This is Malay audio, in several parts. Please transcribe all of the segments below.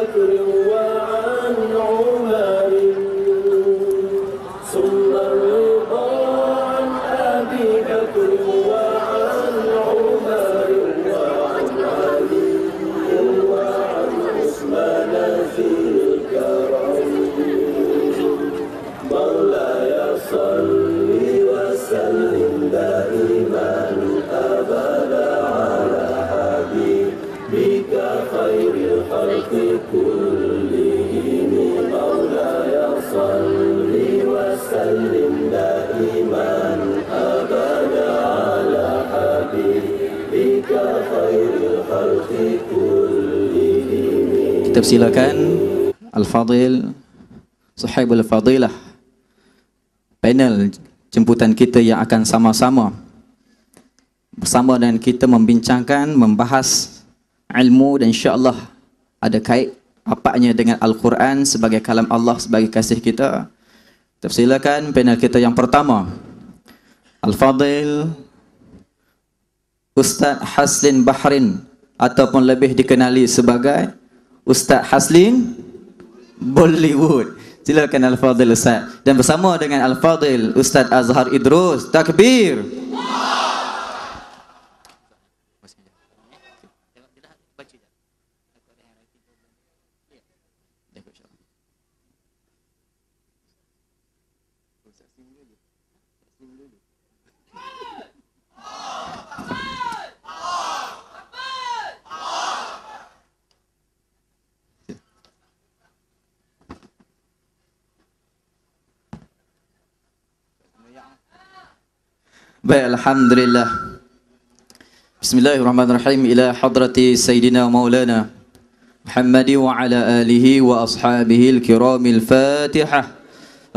بكر وعن عمر ثم الرضا عن أبي بكر وعن عمر وعن علي وعن عثمان في الكرم مولاي صل وسلم دائما أبدا على حبيبك خير الخلق كلهم مولاي صل وسلم دائما أبدا على حبيبك خير الخلق كلهم. Kita persilakan Al-Fadil Sahibul Fadilah, panel jemputan kita yang akan sama-sama bersama dengan kita membincangkan, membahas ilmu dan insya-Allah ada kait apanya dengan Al-Quran sebagai kalam Allah, sebagai kasih kita. Kita persilakan panel kita yang pertama, Al-Fadil Ustaz Haslin Bahrin ataupun lebih dikenali sebagai Ustaz Haslin Bollywood. Silakan Al-Fadil Ustaz. Dan bersama dengan Al-Fadil Ustaz Azhar Idrus. Takbir. Baik, alhamdulillah. Bismillahirrahmanirrahim. Ila hadrati Sayyidina Maulana Muhammadi wa ala alihi wa ashabihi al-kiramil Fatihah.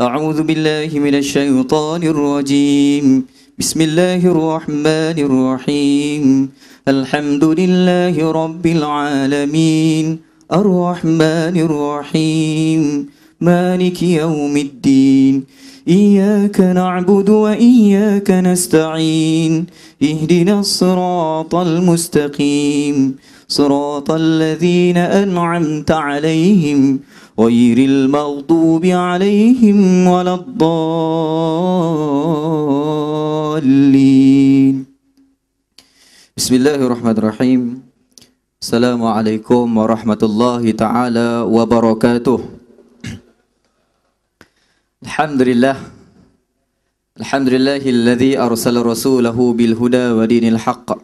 A'udzu billahi minasy syaithanir rajim. Bismillahirrahmanirrahim. Alhamdulillahi rabbil alamin. Ar-Rahmanir Rahim. Maliki yaumiddin. إياك نعبد وإياك نستعين اهدنا الصراط المستقيم صراط الذين أنعمت عليهم غير المغضوب عليهم ولا الضالين. بسم الله الرحمن الرحيم. السلام عليكم ورحمة الله تعالى وبركاته. Alhamdulillah. Alhamdulillahilladzi arsala rasulahu bil huda wa dinil haqq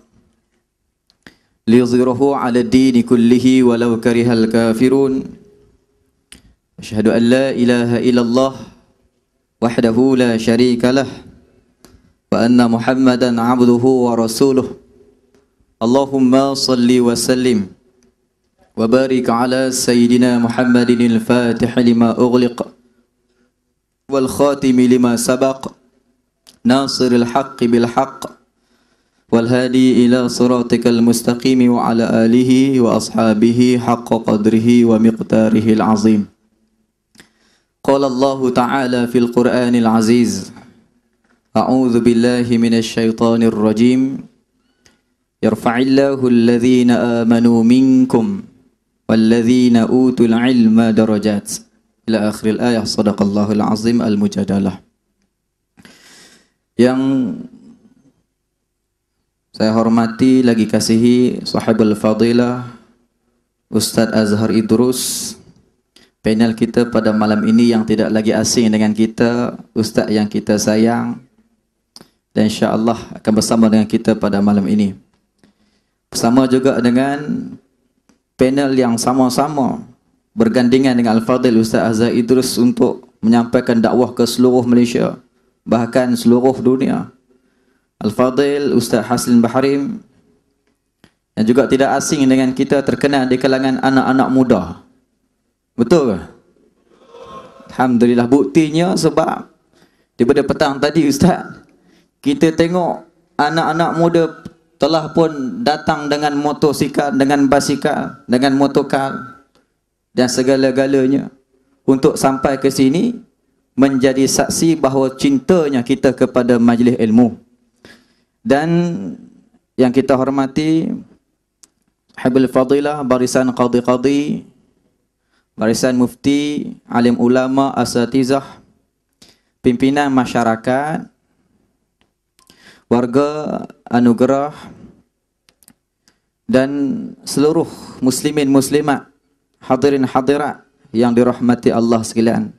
liyuzhirahu 'ala ad-din kullihi walau karihal kafirun. Asyhadu an la ilaha illallah wahdahu la syarika lah wa anna Muhammadan 'abduhu wa rasuluh. Allahumma salli wa sallim wa barik 'ala sayyidina Muhammadin al-Fatih lima ughliq والخاتم لما سبق ناصر الحق بالحق والهادي إلى صراطك المستقيم وعلى آله وأصحابه حق قدره ومقداره العظيم. قال الله تعالى في القرآن العزيز أعوذ بالله من الشيطان الرجيم يرفع الله الذين آمنوا منكم والذين أوتوا العلم درجات ila akhiril ayah. Sadaqallahul azim al-mujadalah. Yang saya hormati lagi kasihi Sahibul Fadilah Ustaz Azhar Idrus, panel kita pada malam ini yang tidak lagi asing dengan kita, Ustaz yang kita sayang dan insya-Allah akan bersama dengan kita pada malam ini. Bersama juga dengan panel yang sama-sama bergandingan dengan Al-Fadil Ustaz Azhar Idrus untuk menyampaikan dakwah ke seluruh Malaysia, bahkan seluruh dunia. Al-Fadil Ustaz Haslin Bahrin yang juga tidak asing dengan kita, terkenal di kalangan anak-anak muda. Betul ke? Alhamdulillah. Buktinya sebab daripada petang tadi Ustaz, kita tengok anak-anak muda telah pun datang dengan motosikal, dengan basikal, dengan motokar dan segala-galanya untuk sampai ke sini menjadi saksi bahawa cintanya kita kepada majlis ilmu. Dan yang kita hormati Habibul Fadilah barisan qadi-qadi barisan mufti, alim ulama, asatizah, pimpinan masyarakat, warga anugerah dan seluruh muslimin muslimat, hadirin hadirat yang dirahmati Allah sekalian.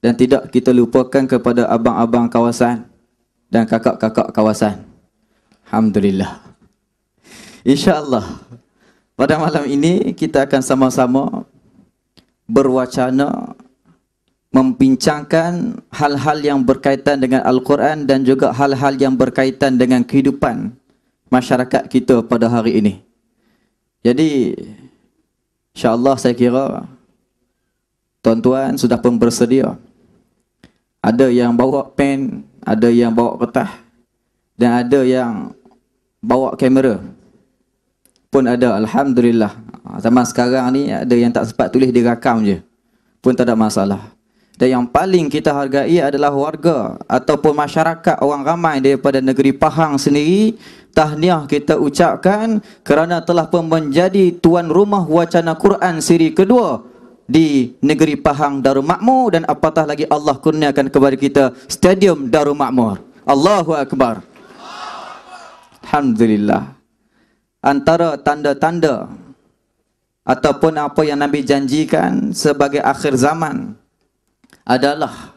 Dan tidak kita lupakan kepada abang-abang kawasan dan kakak-kakak kawasan. Alhamdulillah. InsyaAllah pada malam ini kita akan sama-sama berwacana, membincangkan hal-hal yang berkaitan dengan Al-Quran dan juga hal-hal yang berkaitan dengan kehidupan masyarakat kita pada hari ini. Jadi insyaAllah saya kira tuan-tuan sudah pun bersedia. Ada yang bawa pen, ada yang bawa kertas dan ada yang bawa kamera pun ada. Alhamdulillah. Zaman sekarang ni ada yang tak sempat tulis, dia rakam je, pun tak ada masalah. Dan yang paling kita hargai adalah warga ataupun masyarakat orang ramai daripada negeri Pahang sendiri. Tahniah kita ucapkan kerana telah pun menjadi tuan rumah wacana Quran siri kedua di negeri Pahang Darul Makmur, dan apatah lagi Allah kurniakan kepada kita Stadium Darul Makmur. Allahu Akbar. Alhamdulillah. Antara tanda-tanda ataupun apa yang Nabi janjikan sebagai akhir zaman adalah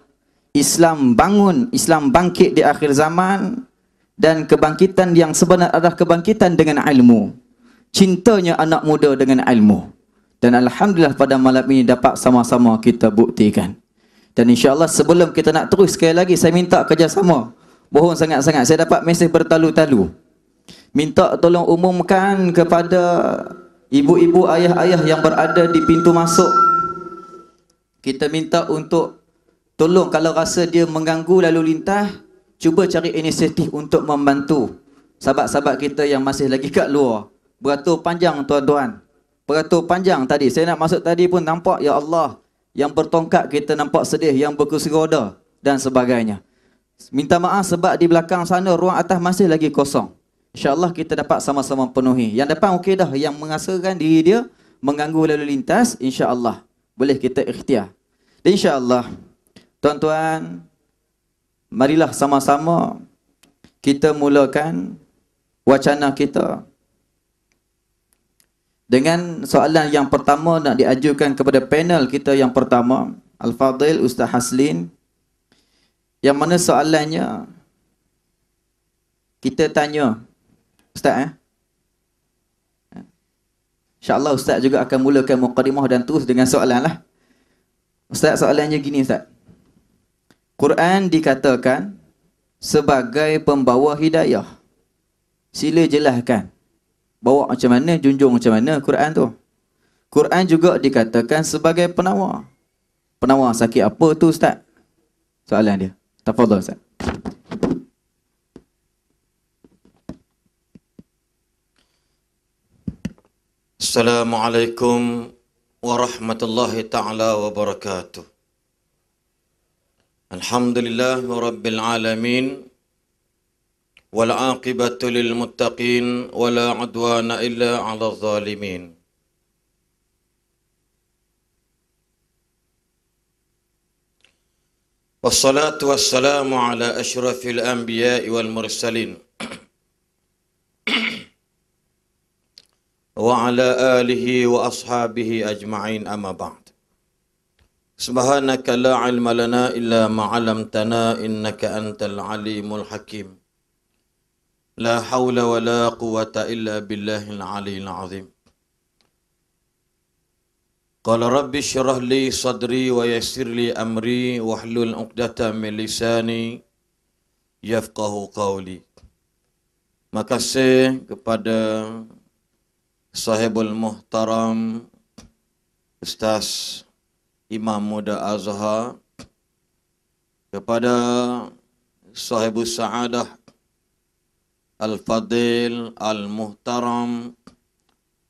Islam bangun, Islam bangkit di akhir zaman, dan kebangkitan yang sebenar adalah kebangkitan dengan ilmu. Cintanya anak muda dengan ilmu. Dan alhamdulillah pada malam ini dapat sama-sama kita buktikan. Dan insya-Allah sebelum kita nak terus, sekali lagi saya minta kerjasama. Bohong sangat-sangat, saya dapat mesej bertalu-talu. Minta tolong umumkan kepada ibu-ibu, ayah-ayah yang berada di pintu masuk. Kita minta untuk tolong kalau rasa dia mengganggu lalu lintas, cuba cari inisiatif untuk membantu sahabat-sahabat kita yang masih lagi kat luar. Beratur panjang tuan-tuan. Beratur panjang tadi. Saya nak masuk tadi pun nampak, ya Allah, yang bertongkat kita nampak sedih, yang berkursi roda dan sebagainya. Minta maaf sebab di belakang sana ruang atas masih lagi kosong. InsyaAllah kita dapat sama-sama penuhi. Yang depan okey dah, yang mengasakan diri dia mengganggu lalu lintas, insyaAllah boleh kita ikhtiar. Dan insyaAllah tuan-tuan, marilah sama-sama kita mulakan wacana kita dengan soalan yang pertama nak diajukan kepada panel kita yang pertama, Al-Fadhil Ustaz Haslin, yang mana soalannya kita tanya Ustaz, InsyaAllah Ustaz juga akan mulakan muqaddimah dan terus dengan soalan lah. Ustaz, soalannya gini Ustaz. Quran dikatakan sebagai pembawa hidayah. Sila jelaskan. Bawa macam mana, junjung macam mana Quran tu. Quran juga dikatakan sebagai penawar. Penawar sakit apa tu Ustaz? Soalan dia. Tafadhal Ustaz. Assalamualaikum warahmatullahi ta'ala wabarakatuh. Alhamdulillah rabbil alamin. Wal aqibatu lil muttaqin wala udwana illa 'alal zalimin. Wassalatu wassalamu ala asyrafil anbiya'i wal mursalin wa ala alihi wa ashabihi ajma'in, amma ba'd. Subhanaka la ilma lana illa ma 'allamtana innaka antal alimul hakim. La hawla wa la quwwata illa billahil aliyyil azim. Qala rabbi syrah li sadri wa yassir li amri wahlul 'uqdatam min lisani yafqahu qawli. Makasih kepada sahibul muhtaram Ustaz Imam Muda Azhar, kepada sahibus sa'adah Al-Fadil Al-Muhtaram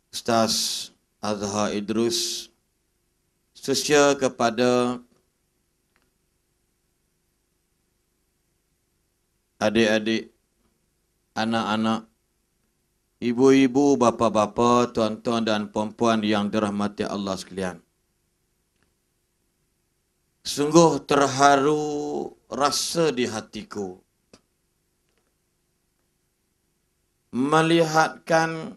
Ustaz Azhar Idrus, khususnya kepada adik-adik, anak-anak, ibu-ibu, bapa-bapa, tuan-tuan dan puan-puan yang dirahmati Allah sekalian. Sungguh terharu rasa di hatiku melihatkan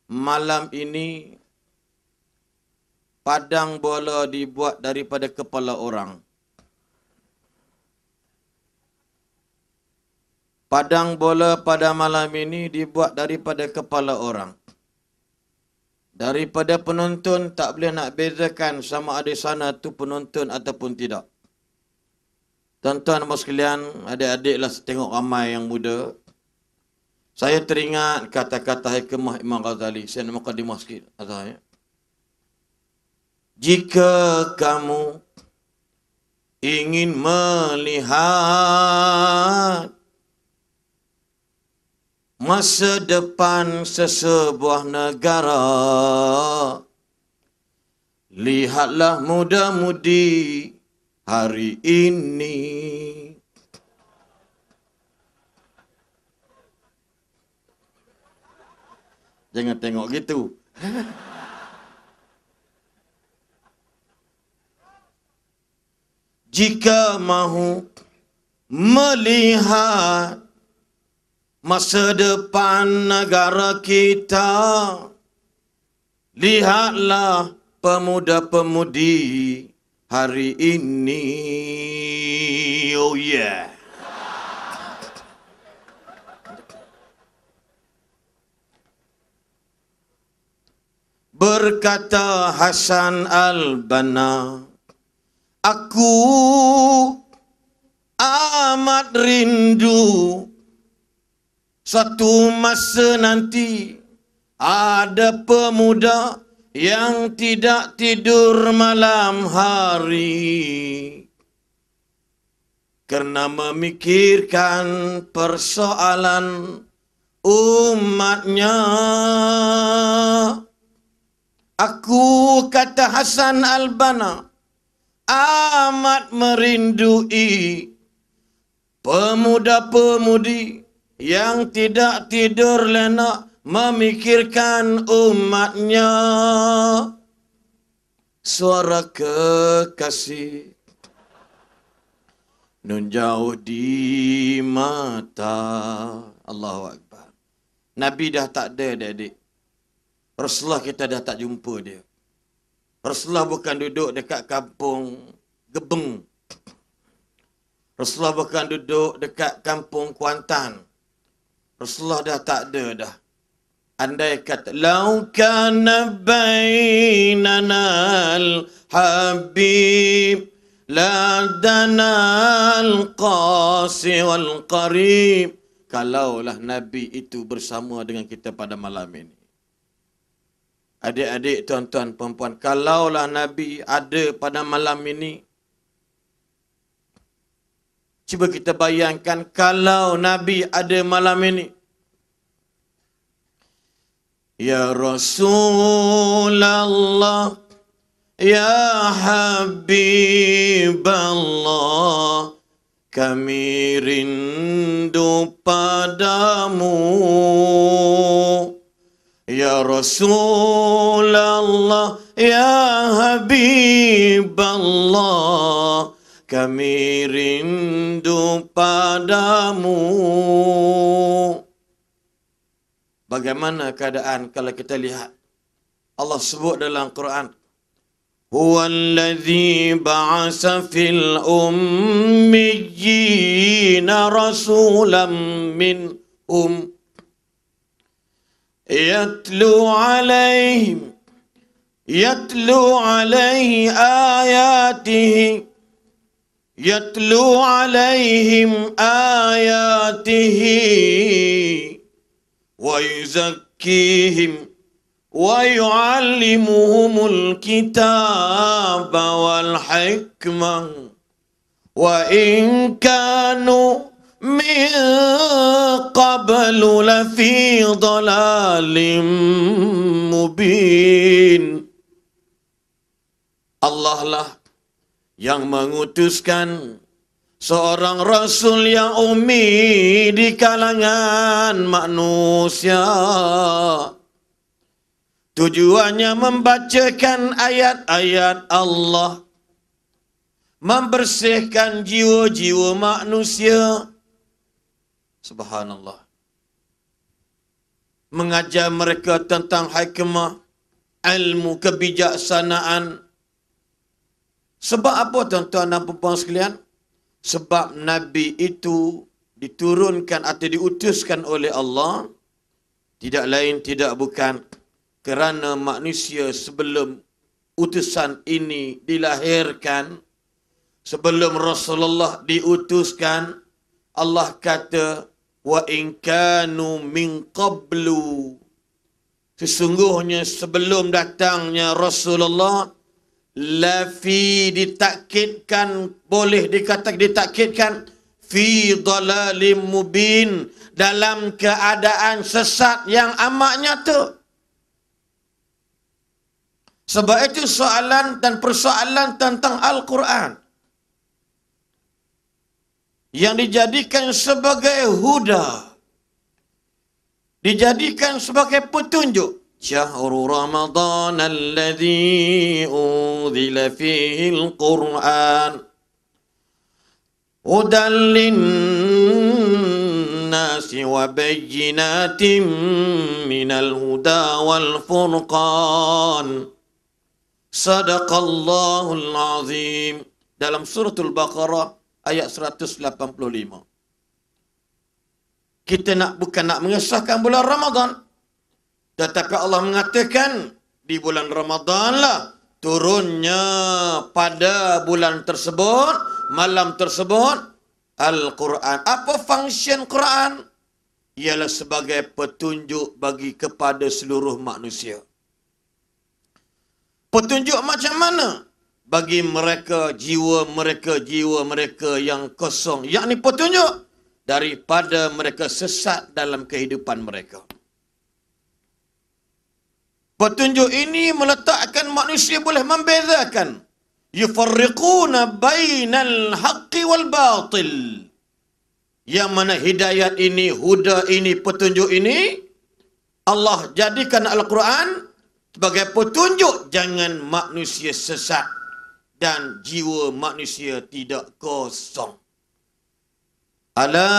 malam ini padang bola dibuat daripada kepala orang. Padang bola pada malam ini dibuat daripada kepala orang. Daripada penonton tak boleh nak bezakan sama ada sana tu penonton ataupun tidak. Tuan-tuan dan sekalian, adik-adiklah tengok ramai yang muda. Saya teringat kata-kata hikmah Imam Ghazali. Saya nak mukadimah sikit. Ya. Jika kamu ingin melihat masa depan sesebuah negara, lihatlah muda-mudi hari ini. Jangan tengok gitu. Jika mahu melihat masa depan negara kita, lihatlah pemuda-pemudi hari ini. Oh yeah. Berkata Hasan Al-Banna, aku amat rindu suatu masa nanti ada pemuda yang tidak tidur malam hari kerana memikirkan persoalan umatnya. Aku, kata Hasan Al-Banna, amat merindui pemuda-pemudi yang tidak tidur lena memikirkan umatnya. Suara kekasih nun jauh di mata. Allahu Akbar. Nabi dah tak ada, adik-adik. Rasulullah kita dah tak jumpa dia. Rasulullah bukan duduk dekat kampung Gebeng. Rasulullah bukan duduk dekat kampung Kuantan. Rasulullah dah tak ada dah. Andai kata lau kana bainana al-habib la danal qasi wal qarib. Kalaulah Nabi itu bersama dengan kita pada malam ini. Adik-adik, tuan-tuan, perempuan, kalaulah Nabi ada pada malam ini, cuba kita bayangkan kalau Nabi ada malam ini. Ya Rasulullah, Ya Habiballah, kami rindu padamu. Ya Rasulullah, Ya Habiballah, kami rindu padamu. Bagaimana keadaan kalau kita lihat Allah sebut dalam Quran, Huwallazi ba'asa fil ummiyina rasulam minhum yatlu alaihi alaihim ayatihi wa yuzakkihim wa yu'allimuhumul kitaba wal hikmah wa in kanu min qablu lafi dhalalim mubin. Allah lah yang mengutuskan seorang Rasul yang ummi di kalangan manusia. Tujuannya membacakan ayat-ayat Allah membersihkan jiwa-jiwa manusia. Subhanallah. Mengajar mereka tentang hikmah, ilmu, kebijaksanaan. Sebab apa tuan-tuan dan puan sekalian? Sebab Nabi itu diturunkan atau diutuskan oleh Allah, tidak lain tidak bukan kerana manusia sebelum utusan ini dilahirkan, sebelum Rasulullah diutuskan, Allah kata, wa in kanu min qablu, sesungguhnya sebelum datangnya Rasulullah, lafi ditakkidkan, boleh dikatakan ditakkidkan, fi dhalalim mubin, dalam keadaan sesat yang amat nyata. Sebab itu soalan dan persoalan tentang Al-Quran yang dijadikan sebagai huda, dijadikan sebagai petunjuk. Syahrul Ramadan alladhi unzila fihi al-Quran hudan linnasi wa bayyinatin minal huda wal furqan. Sadaqallahul azim. Dalam suratul Baqarah ayat 185. Kita bukan nak mengesahkan bulan Ramadan, tetapi Allah mengatakan di bulan Ramadan lah turunnya pada bulan tersebut, malam tersebut, Al-Quran. Apa function Quran? Ialah sebagai petunjuk bagi kepada seluruh manusia. Petunjuk macam mana? Bagi mereka, jiwa mereka yang kosong. Yakni petunjuk daripada mereka sesat dalam kehidupan mereka. Petunjuk ini meletakkan manusia boleh membezakan. Yufarriquna bainal haqqi wal batil. Yang mana hidayat ini, huda ini, petunjuk ini, Allah jadikan Al-Quran sebagai petunjuk jangan manusia sesat dan jiwa manusia tidak kosong. Ala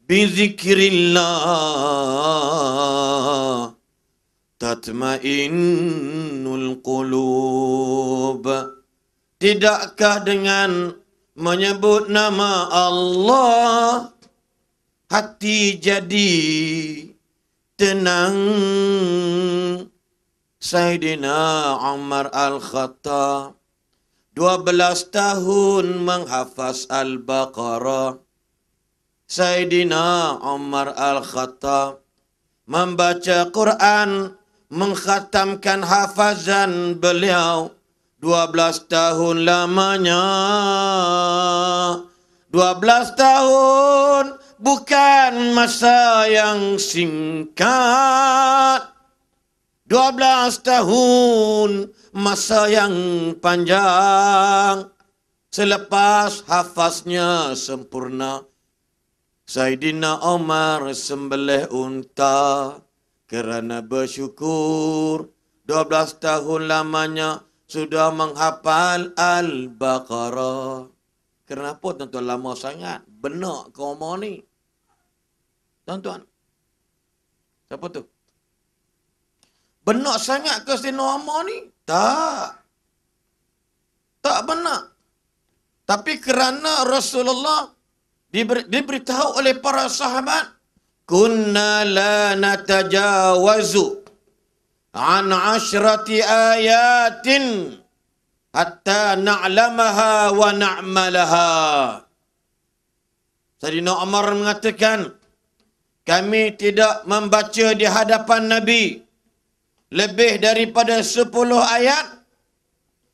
bizikrillah tatmainnul qulub. Tidakkah dengan menyebut nama Allah hati jadi tenang? Sayyidina Umar Al-Khattab 12 tahun menghafaz Al-Baqarah. Sayyidina Umar Al-Khattab membaca Quran, mengkhatamkan hafazan beliau 12 tahun lamanya. 12 tahun bukan masa yang singkat. 12 tahun masa yang panjang. Selepas hafaznya sempurna, Sayyidina Umar sembelih unta kerana bersyukur 12 tahun lamanya sudah menghafal Al-Baqarah. Kenapa tuan-tuan lama sangat? Benak ke Umar ni? Tuan-tuan, siapa tu? Benak sangat ke Sayyidina Umar ni? Tak. Tak benar. Tapi kerana Rasulullah diberitahu oleh para sahabat, kunna la natajawazu an 10 ayatin hatta na'lamaha wa na'malaha. Sayyidina Umar mengatakan, kami tidak membaca di hadapan Nabi lebih daripada 10 ayat,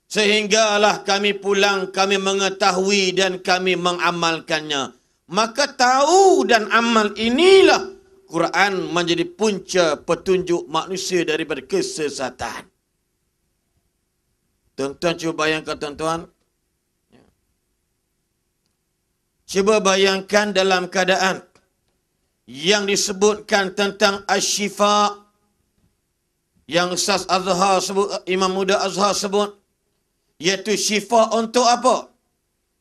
sehinggalah kami pulang, kami mengetahui dan kami mengamalkannya. Maka tahu dan amal inilah Quran menjadi punca petunjuk manusia daripada kesesatan. Tuan-tuan cuba bayangkan tuan-tuan. Cuba bayangkan dalam keadaan yang disebutkan tentang asy-syifa, yang Ustaz Azhar sebut, Imam Muda Azhar sebut, iaitu syifa untuk apa?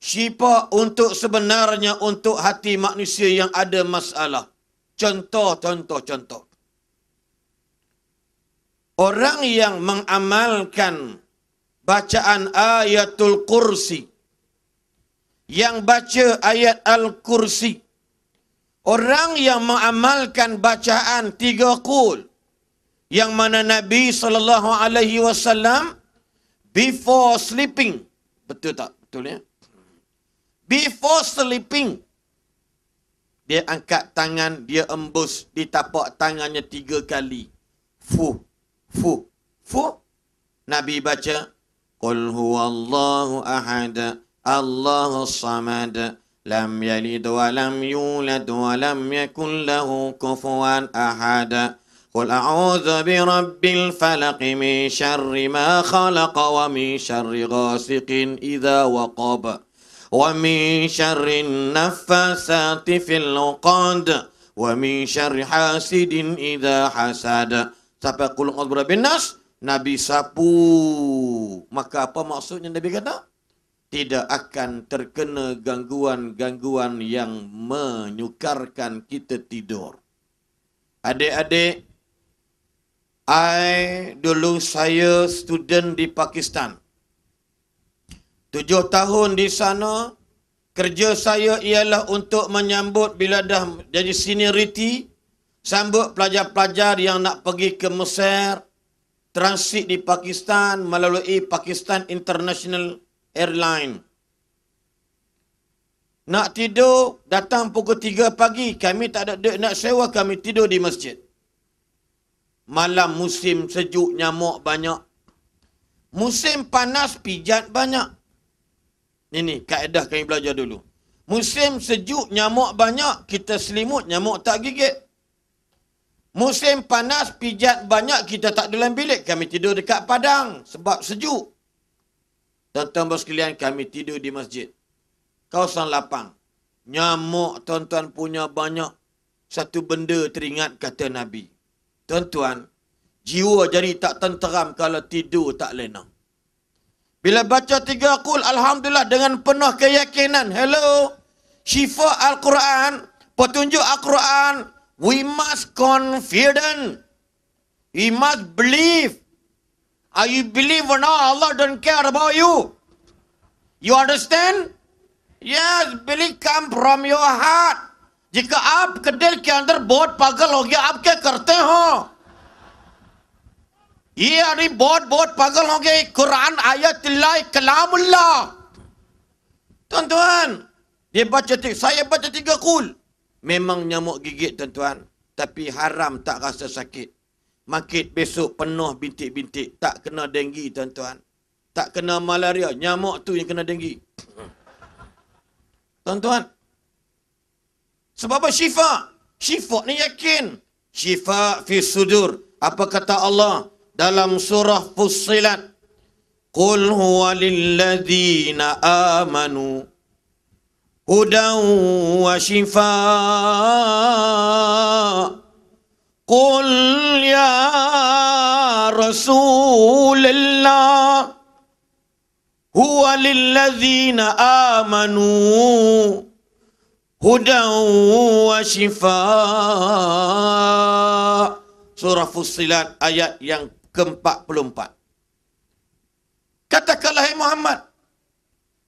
Syifa untuk sebenarnya untuk hati manusia yang ada masalah. Contoh. Orang yang mengamalkan bacaan ayatul kursi, yang baca ayat al-kursi, orang yang mengamalkan bacaan 3 qul, yang mana Nabi SAW before sleeping, betul tak? Betul ya? Before sleeping, dia angkat tangan, dia embus di tapak tangannya 3 kali. Fu. Nabi baca, Qul huwallahu ahad, Allahus samad, lam yalid wa lam yulad wa lam yakul lahu kufuwan ahad. Qul a'udzu birabbil falaq min syarri ma khalaq wa min syarri ghasiqin idza waqab wa min syarri naffasati fil 'uqad wa min syarri hasidin idza hasad. Sampai qul a'udzu birabbin nas, Nabi sapu. Maka apa maksudnya Nabi kata? Tidak akan terkena gangguan-gangguan yang menyukarkan kita tidur. Adik-adik, dulu saya student di Pakistan. 7 tahun di sana. Kerja saya ialah untuk menyambut bila dah jadi seniority, sambut pelajar-pelajar yang nak pergi ke Mesir, transit di Pakistan melalui Pakistan International Airline. Nak tidur, datang pukul 3 pagi. Kami tak ada duit nak sewa, kami tidur di masjid. Malam musim sejuk, nyamuk banyak. Musim panas, pijat banyak. Ini kaedah kami belajar dulu. Musim sejuk, nyamuk banyak, kita selimut, nyamuk tak gigit. Musim panas, pijat banyak, kita tak dalam bilik. Kami tidur dekat padang sebab sejuk. Tuan-tuan sekalian, kami tidur di masjid. Kawasan lapang. Nyamuk tuan-tuan punya banyak. Satu benda teringat kata Nabi. Tuan-tuan, jiwa jadi tak tenteram kalau tidur tak lena. Bila baca 3 qul, alhamdulillah dengan penuh keyakinan. Hello, syifa Al-Quran, petunjuk Al-Quran. We must confident. We must believe. Are you believe or not? Allah don't care about you. You understand? Yes, belief come from your heart. Jika आपके दिल के अंदर बहुत पागल हो गया, आप क्या करते हो? ये अरे बहुत पागल हो गए. Quran ayatullah, kalamullah. Tuan-tuan, dia baca, saya baca 3 qul. Memang nyamuk gigit tuan-tuan, tapi haram tak rasa sakit. Makit besok penuh bintik-bintik, tak kena denggi tuan-tuan. Tak kena malaria, nyamuk tu yang kena denggi. Tuan-tuan, sebab apa syifa? Syifa ni yakin. Syifa fi sudur. Apa kata Allah dalam surah Fussilat? Qul huwa lilladzina amanu hudan wa shifaa. Qul ya Rasulullah huwa lilladzina amanu hudan wa shifaa. Surah Fussilat ayat yang ke-44. Katakanlah hai Muhammad,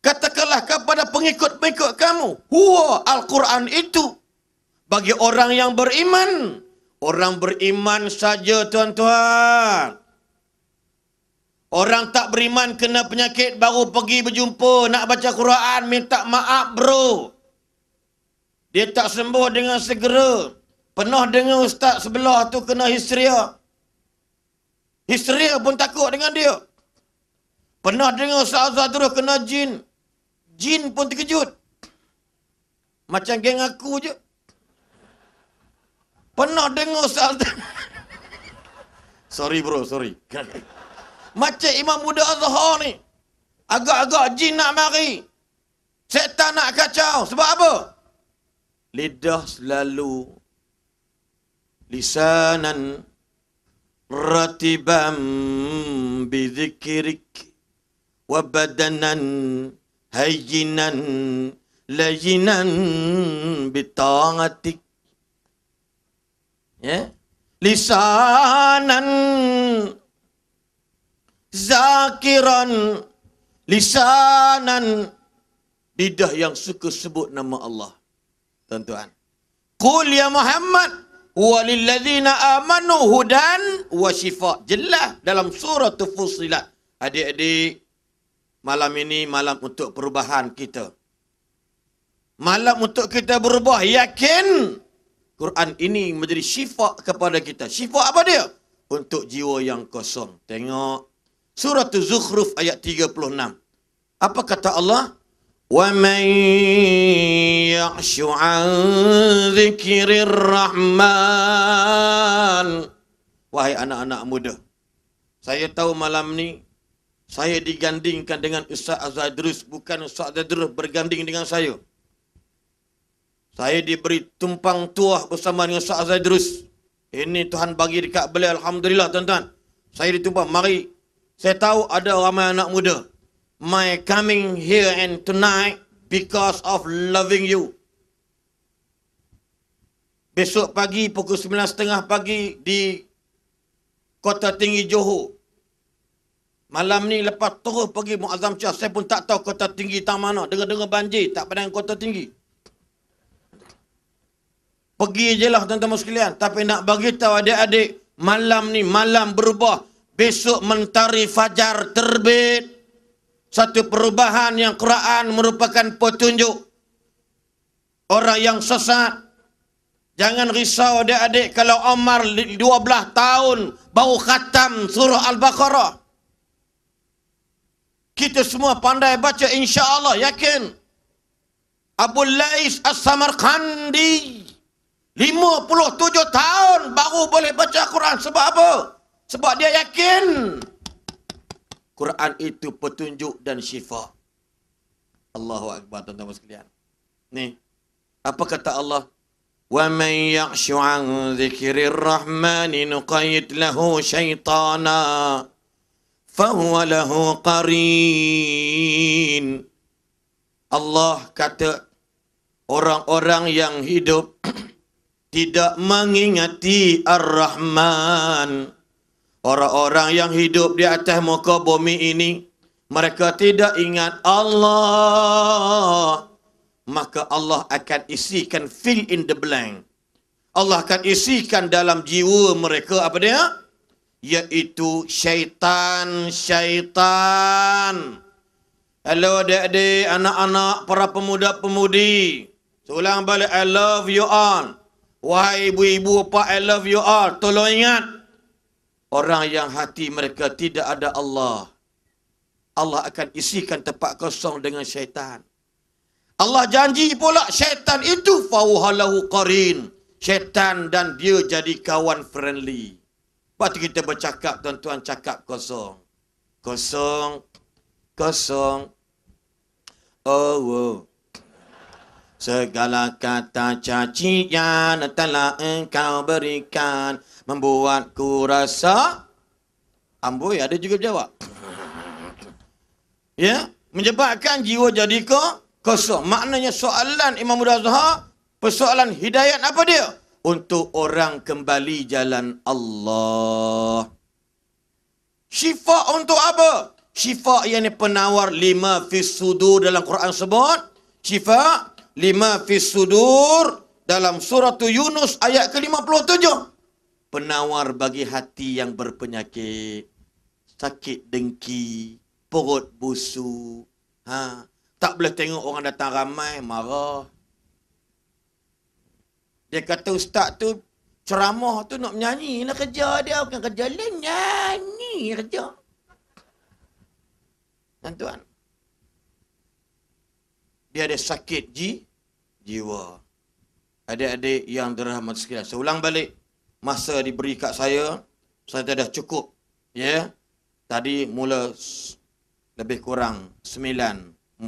katakanlah kepada pengikut-pengikut kamu, huwa Al-Quran itu bagi orang yang beriman. Orang beriman saja tuan-tuan. Orang tak beriman kena penyakit baru pergi berjumpa nak baca Quran, minta maaf bro. Dia tak sembuh dengan segera. Pernah dengar ustaz sebelah tu kena histeria. Histeria pun takut dengan dia. Pernah dengar ustaz terus kena jin. Jin pun terkejut. Macam geng aku je. Pernah dengar ustaz sorry bro, sorry. Macam Imam Muda Azhar ni. Agak-agak jin nak mari. Setan nak kacau. Sebab apa? Lidah selalu lisanan ratiban bizikrik wa badanan hayyinan layinan bita'atik. Ya, lisanan zakiran, lisanan, lidah yang suka sebut nama Allah. Tuan-tuan, qul ya Muhammad walilladzina amanu hudan wa shifa. Jelas dalam surah Fussilat. Adik-adik, malam ini malam untuk perubahan kita. Malam untuk kita berubah. Yakin Quran ini menjadi syifa kepada kita. Syifa apa dia? Untuk jiwa yang kosong. Tengok surah Zukhruf ayat 36. Apa kata Allah? وَمَنْ يَعْشُ عَنْ ذِكْرِ الرَّحْمَنِ. Wahai anak-anak muda, saya tahu malam ni saya digandingkan dengan Ustaz Azadrus, bukan Ustaz Azadrus berganding dengan saya. Saya diberi tumpang tuah bersama dengan Ustaz Azadrus. Ini Tuhan bagi dekat beliau, alhamdulillah tuan-tuan. Saya ditumpang, mari. Saya tahu ada ramai anak muda. My coming here and tonight because of loving you. Besok pagi pukul 9.30 pagi di Kota Tinggi Johor. Malam ni lepas terus pergi Muazzam Shah. Saya pun tak tahu Kota Tinggi tak mana. Dengar-dengar banjir, tak pandang Kota Tinggi. Pergi je lah tuan-tuan sekalian. Tapi nak bagi tahu adik-adik, malam ni malam berubah. Besok mentari fajar terbit. Satu perubahan yang Quran merupakan petunjuk. Orang yang sesat, jangan risau adik-adik kalau Umar 12 tahun baru khatam surah Al-Baqarah. Kita semua pandai baca insya-Allah, yakin. Abu Lais As-Samarqandi 57 tahun baru boleh baca Quran. Sebab apa? Sebab dia yakin Quran itu petunjuk dan syifa. Allahu Akbar tuan-tuan sekalian. Ni, apa kata Allah? وَمَنْ يَعْشُ عَنْ ذِكْرِ الرَّحْمَنِ نُقَيِّدْ لَهُ شَيْطَانًا فَهُوَ لَهُ قَرِينٌ. Allah kata, orang-orang yang hidup tidak mengingati Ar-Rahman. Orang-orang yang hidup di atas muka bumi ini, mereka tidak ingat Allah. Maka Allah akan isikan fill in the blank. Allah akan isikan dalam jiwa mereka apa dia? Iaitu syaitan. Hello adik-adik, anak-anak, para pemuda-pemudi. Seulang balik, I love you all. Wahai ibu-ibu, apa, I love you all. Tolong ingat, orang yang hati mereka tidak ada Allah, Allah akan isikan tempat kosong dengan syaitan. Allah janji pula syaitan itu fauhalahu qarin. Syaitan dan dia jadi kawan friendly. Lepas tu kita bercakap, tuan-tuan, cakap kosong. Kosong. Kosong. Oh. Segala kata cacian telah engkau berikan, membuatku rasa amboi. Ada juga jawab. Ya, menyebabkan jiwa jadi kosong. Maknanya soalan Imam Azhar, persoalan hidayat apa dia? Untuk orang kembali jalan Allah. Syifa untuk apa? Syifa yang penawar lima fis sudur dalam Quran sebut. Syifa lima fis sudur dalam surah Yunus ayat ke-57. Penawar bagi hati yang berpenyakit, sakit dengki, perut busuk. Tak boleh tengok orang datang ramai, marah. Dia kata ustaz tu ceramah tu nak menyanyi lah kerja dia. Bukan kerja lain, nyanyi kerja. Tuan-tuan, dia ada sakit jiwa. Adik-adik yang dirahmati sekalian, saya ulang balik. Masa diberi kat saya dah cukup. Ya, tadi mula lebih kurang 9.14,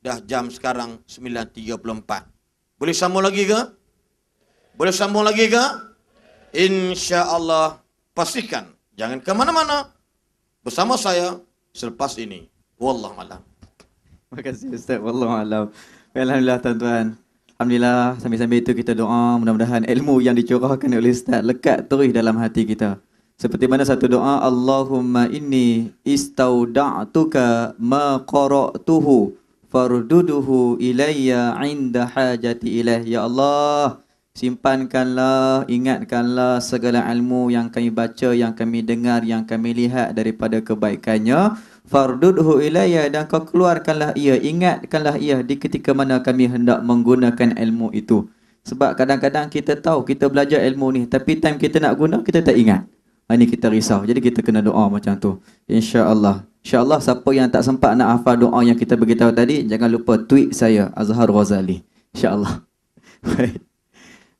dah jam sekarang 9.34. Boleh sambung lagi ke? Boleh sambung lagi ke? InsyaAllah pastikan jangan ke mana-mana bersama saya selepas ini. Wallahualam. Terima kasih Ustaz. Wallahualam. Alhamdulillah tuan-tuan. Alhamdulillah, sambil-sambil itu kita doa mudah-mudahan ilmu yang dicurahkan oleh Ustaz lekat terus dalam hati kita. Seperti mana satu doa, Allahumma inni istauda'tuka ma qara'tuhu farduduhu ilayya inda hajati ilaih. Ya Allah, simpankanlah, ingatkanlah segala ilmu yang kami baca, yang kami dengar, yang kami lihat daripada kebaikannya. Fardudhu ilayya, dan kau keluarkanlah ia, ingatkanlah ia di ketika mana kami hendak menggunakan ilmu itu. Sebab kadang-kadang kita tahu kita belajar ilmu ni, tapi time kita nak guna kita tak ingat. Ini kita risau. Jadi kita kena doa macam tu. InsyaAllah. InsyaAllah siapa yang tak sempat nak hafal doa yang kita beritahu tadi, jangan lupa tweet saya Azhar Ghazali. InsyaAllah.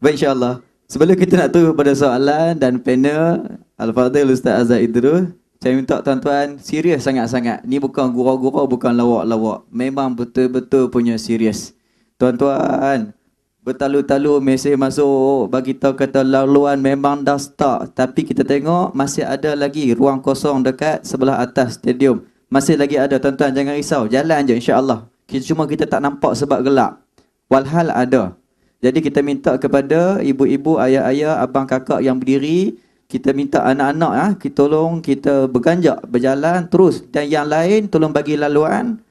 Baik, insyaAllah. Sebelum kita nak turun pada soalan dan panel, Al-Fadhil Ustaz Azhar Idrus, saya minta tuan-tuan serius sangat-sangat. Ni bukan gurau-gurau, bukan lawak-lawak. Memang betul-betul punya serius. Tuan-tuan, bertalu-talu mesej masuk bagi tahu kata laluan memang dah start. Tapi kita tengok masih ada lagi ruang kosong dekat sebelah atas stadium. Masih lagi ada tuan-tuan, jangan risau. Jalan je insya-Allah. Cuma kita tak nampak sebab gelap. Walhal ada. Jadi kita minta kepada ibu-ibu, ayah-ayah, abang kakak yang berdiri, kita minta anak-anak kita tolong kita berganjak berjalan terus, dan yang lain tolong bagi laluan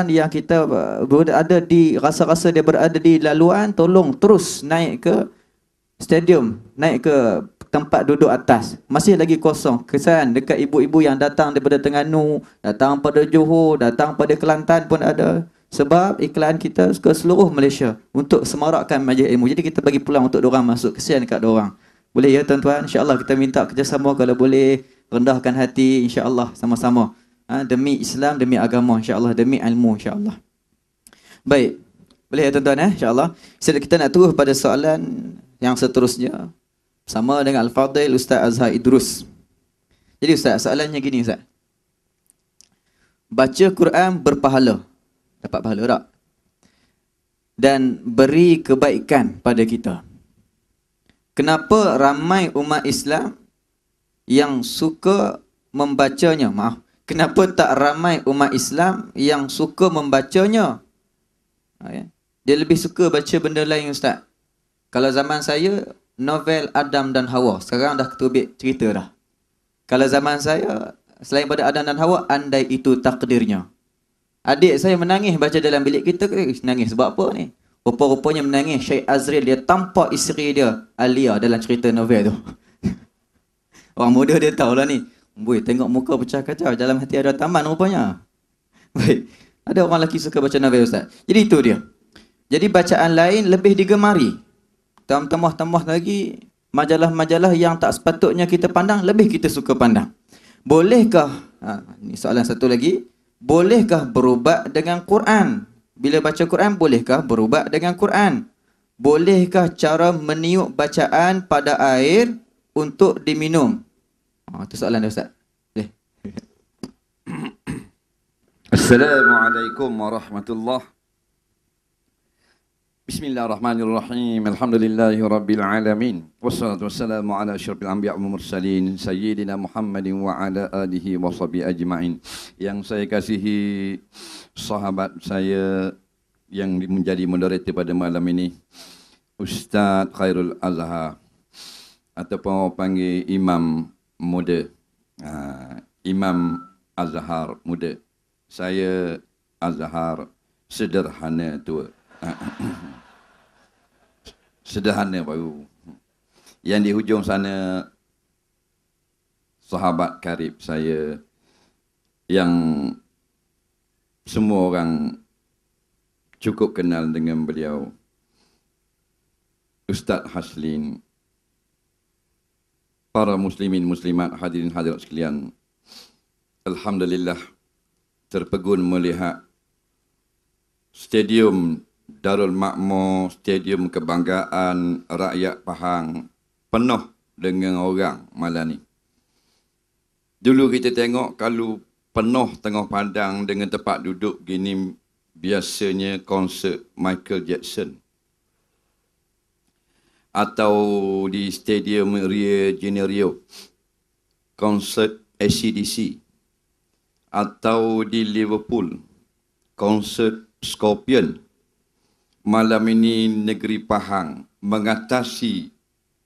yang kita berada di rasa-rasa dia berada di laluan, tolong terus naik ke stadium, naik ke tempat duduk atas. Masih lagi kosong. Kesan dekat ibu-ibu yang datang daripada Terengganu, datang pada Johor, datang pada Kelantan pun ada. Sebab iklan kita ke seluruh Malaysia untuk semarakkan majlis ilmu. Jadi kita bagi peluang untuk diorang masuk. Kesian dekat diorang. Boleh ya tuan-tuan? InsyaAllah kita minta kerjasama kalau boleh. Rendahkan hati insyaAllah sama-sama. Demi Islam, demi agama insyaAllah. Demi ilmu insyaAllah. Baik. Boleh ya tuan-tuan insyaAllah. Kita nak terus pada soalan yang seterusnya. Sama dengan Al-Fadhil Ustaz Azhar Idrus. Jadi Ustaz, soalannya gini Ustaz. Baca Quran berpahala. Dapat pahala tak? Dan beri kebaikan pada kita. Kenapa ramai umat Islam yang suka membacanya? Maaf. Kenapa tak ramai umat Islam yang suka membacanya? Dia lebih suka baca benda lain Ustaz. Kalau zaman saya, novel Adam dan Hawa. Sekarang dah ketubik cerita dah. Kalau zaman saya, selain pada Adam dan Hawa, andai itu takdirnya. Adik saya menangis baca dalam bilik kita. Nangis sebab apa ni? Rupa-rupanya menangis Syekh Azril dia tampak isteri dia Alia dalam cerita novel tu. Orang muda dia tahulah ni. Boy, tengok muka pecah kacau, dalam hati ada taman rupanya. Baik. Ada orang lelaki suka baca novel Ustaz. Jadi itu dia. Jadi bacaan lain lebih digemari. Tambah-tambah lagi majalah-majalah yang tak sepatutnya kita pandang lebih kita suka pandang. Bolehkah ni soalan satu lagi. Bolehkah berubat dengan Quran? Bila baca Quran, bolehkah berubat dengan Quran? Bolehkah cara meniup bacaan pada air untuk diminum? Itu soalan dia Ustaz. Boleh. Assalamualaikum warahmatullahi. Bismillahirrahmanirrahim. Alhamdulillahi rabbil alamin. Wassalatu wassalamu ala asyrafil anbiya wal mursalin sayyidina Muhammadin wa ala alihi wa sahbihi ajma'in. Yang saya kasihi sahabat saya yang menjadi moderator pada malam ini, Ustaz Khairul Azhar, ataupun panggil Imam Muda, Imam Azhar Muda. Saya Azhar sederhana tua. Sederhana baru. Yang di hujung sana sahabat karib saya yang semua orang cukup kenal dengan beliau, Ustaz Haslin. Para muslimin muslimat, hadirin hadirat sekalian, alhamdulillah terpegun melihat stadium Darul Makmur, stadium kebanggaan rakyat Pahang penuh dengan orang malam ni. Dulu kita tengok kalau penuh tengah padang dengan tempat duduk gini, biasanya konsert Michael Jackson. atau di Stadium Rio Janeiro, konsert AC/DC, atau di Liverpool, konsert Scorpion. Malam ini negeri Pahang mengatasi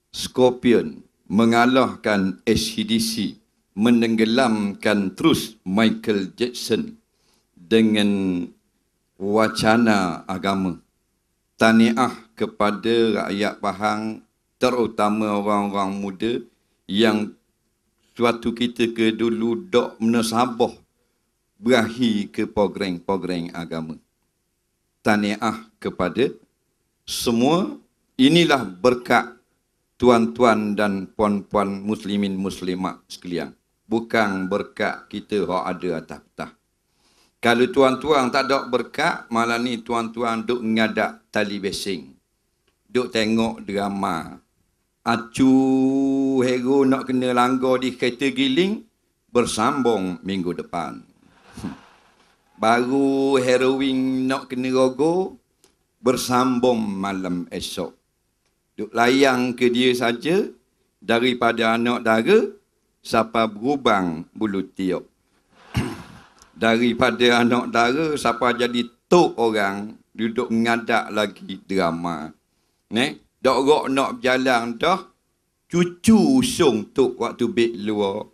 Scorpion, mengalahkan AC/DC, menenggelamkan terus Michael Jackson dengan wacana agama. Tahniah kepada rakyat Pahang, terutama orang-orang muda yang suatu kita ke dulu dok menasabah berahi ke program-program agama. Tahniah kepada semua. Inilah berkat tuan-tuan dan puan-puan muslimin muslimat sekalian. Bukan berkat kita yang ada atas-atas. Kalau tuan-tuan tak ada berkat, malam ni tuan-tuan duk ngadak tali basing. Duk tengok drama. Acu hero nak kena langgar di kereta giling, bersambung minggu depan. Baru heroin nak kena rogo, bersambung malam esok. Duk layang ke dia saja, daripada anak dara, siapa berubang bulu tiup. Daripada anak dara, siapa jadi tok orang, duduk ngadak lagi drama. Dok rok nak berjalan dah, cucu usung tok waktu beg luar,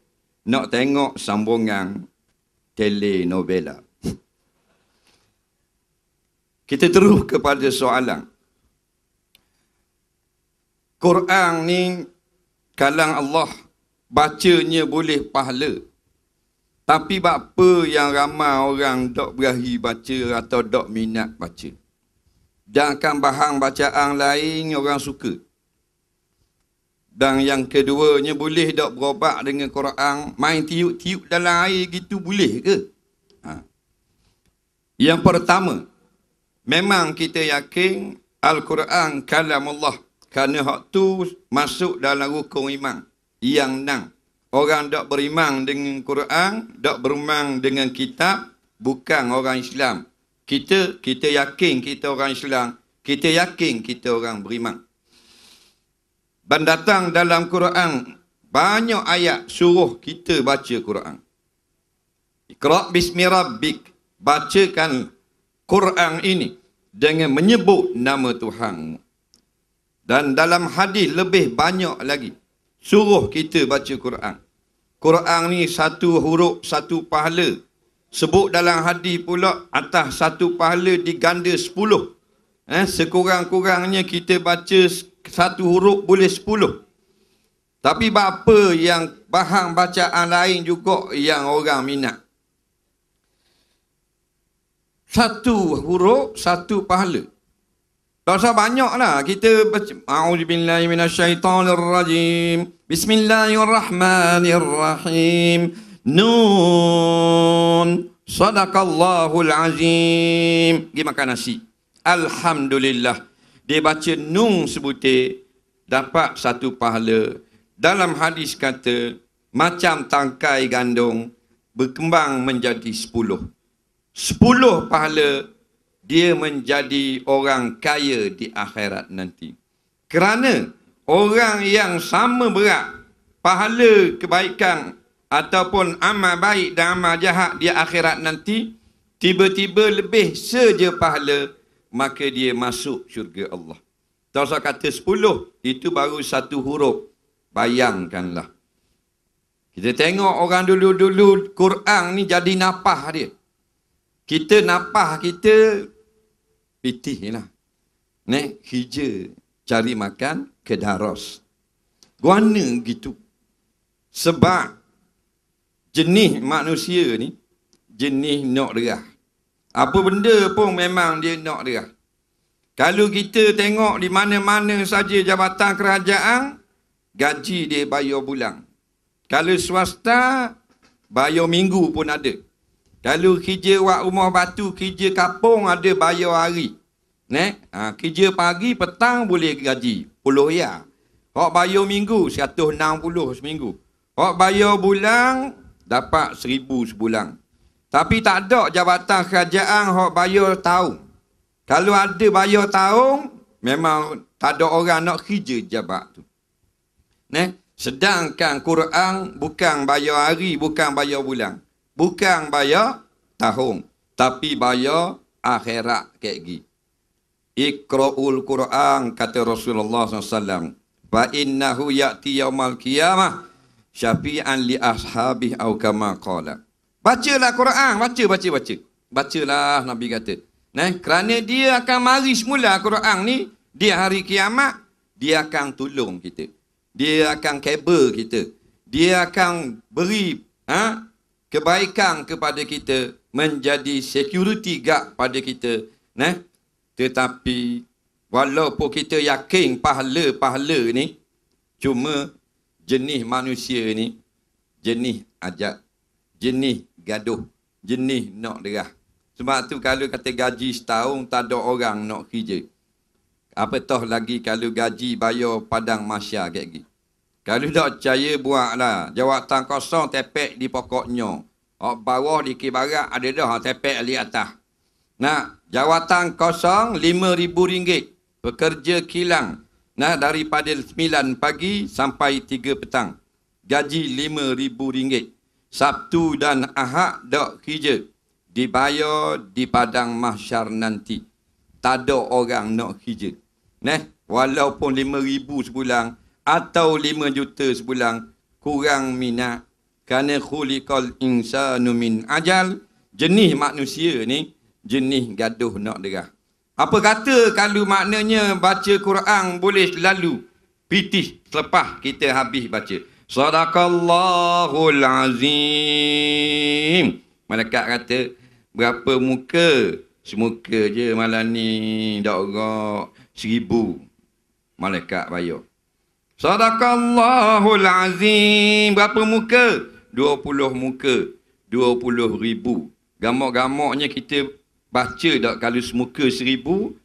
nak tengok sambungan telenovela. Kita terus kepada soalan. Quran ni kalang Allah, bacanya boleh pahala. Tapi apa yang ramai orang dok berahi baca atau dok minat baca. Jangan bahan bacaan lain orang suka. Dan yang keduanya, boleh dok berobat dengan Quran, main tiup-tiup dalam air gitu boleh ke? Yang pertama, memang kita yakin Al-Quran kalam Allah. Kerana hak tu masuk dalam rukun iman. Yang 6. Orang tak beriman dengan Quran, tak beriman dengan kitab, bukan orang Islam. Kita yakin kita orang Islam. Kita yakin kita orang beriman. Dan datang dalam Quran, banyak ayat suruh kita baca Quran. Iqra' bismi rabbik. Bacakan Quran ini dengan menyebut nama Tuhanmu. Dan dalam hadis lebih banyak lagi suruh kita baca Quran. Quran ni satu huruf, satu pahala. Sebut dalam hadis pula, atas satu pahala diganda 10. Sekurang-kurangnya kita baca satu huruf boleh 10. Tapi apa yang bahan bacaan lain juga yang orang minat. Satu huruf, satu pahala. Tak usah banyaklah kita baca. A'udzubillahi minasyaitonirrajim. Bismillahirrahmanirrahim. Nun. Sadaqallahul azim. Pergi makan nasi. Alhamdulillah. Dia baca nun sebutir, dapat satu pahala. Dalam hadis kata, macam tangkai gandum, berkembang menjadi 10. 10 pahala. Dia menjadi orang kaya di akhirat nanti. Kerana orang yang sama berat pahala kebaikan ataupun amal baik dan amal jahat di akhirat nanti, tiba-tiba lebih saja pahala, maka dia masuk syurga Allah. Tak usah kata 10, itu baru satu huruf. Bayangkanlah. Kita tengok orang dulu-dulu Quran ni jadi napah dia. Kita napah kita pitih lah. Hija cari makan ke daras. Guana gitu. Sebab jenis manusia ni, jenis nak derah. Apa benda pun memang dia nak derah. Kalau kita tengok di mana-mana saja jabatan kerajaan, gaji dia bayar bulan. Kalau swasta, bayar minggu pun ada. Kalau kerja wak rumah batu, kerja kapung ada bayar hari. Kerja pagi, petang boleh gaji. Puluh ya. Hak bayar minggu, 160 seminggu. Hak bayar bulan, dapat 1000 sebulan. Tapi tak ada jabatan kerajaan hak bayar tahun. Kalau ada bayar tahun, memang tak ada orang nak kerja jabat tu. Sedangkan Quran bukan bayar hari, bukan bayar bulan, bukan bayar tahun, tapi bayar akhirat kayak gini. Iqra'ul Quran, kata Rasulullah SAW, fa innahu ya'ti yaumal qiyamah syafi'an li ashabih au kama qala. Bacalah Quran, baca. Bacalah, Nabi kata. Kerana dia akan mari semula Quran ni, dia hari kiamat, dia akan tolong kita. Dia akan kabel kita. Dia akan beri kebaikan kepada kita, menjadi security guard pada kita. Tetapi walaupun kita yakin pahala ni cuma jenis manusia ni, jenis ajak, jenis gaduh, jenis nak derah. Sebab tu kalau kata gaji setahun tak ada orang nak kerja. Apatah lagi kalau gaji bayar padang mahsyar kayak gini. Kalau tak percaya buatlah. Jawatan kosong tepek di pokoknya. Bawah di kibarat ada dah tepek di atas. Jawatan kosong RM5,000. Pekerja kilang. Daripada 9 pagi sampai 3 petang. Gaji RM5,000. Sabtu dan Ahad tak kerja. Dibayar di padang mahsyar nanti. Tak ada orang nak kerja. Walaupun 5,000 sebulan atau 5 juta sebulan, kurang minat. Kerana khuliqal insanu min ajal. Jenis manusia ni, jenis gaduh nak derah. Apa kata kalau maknanya baca Quran boleh lalu pitih selepas kita habis baca. Sadaqallahul azim. Malaikat kata, berapa muka? Semuka je malam ni. Tak 1,000. Malaikat bayar. Sadaqallahul azim. Berapa muka? 20 muka. 20,000. Gamak-gamaknya kita baca tak kalau semuka 1,000.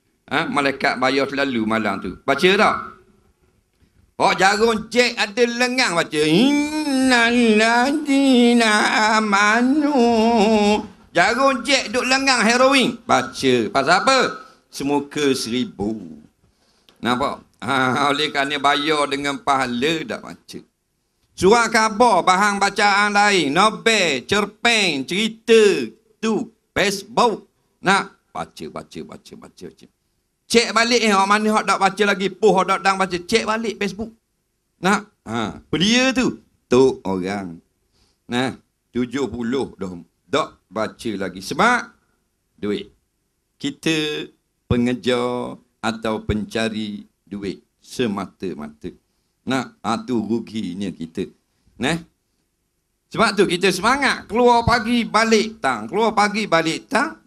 Malaikat bayar selalu malam tu. Baca tak? Jarum cek ada lengang baca. Innalladzina amanu. Jarum cek duk lengang heroin. Baca. Pasal apa? Semuka 1,000. Nampak? Oleh kerana bayar dengan pahala tak baca. Surat khabar, bahan bacaan lain. Nobel, cerpen, cerita. Tu. Facebook. Baca. Cek balik orang mana hak tak baca lagi. Hak tak dang baca. Cek balik Facebook. Pelia tu. Tok orang. 70 dah. Tak baca lagi. Sebab duit. Kita pengejar atau pencari duit semata-mata. Tu ruginya kita. Sebab tu kita semangat. Keluar pagi balik tang.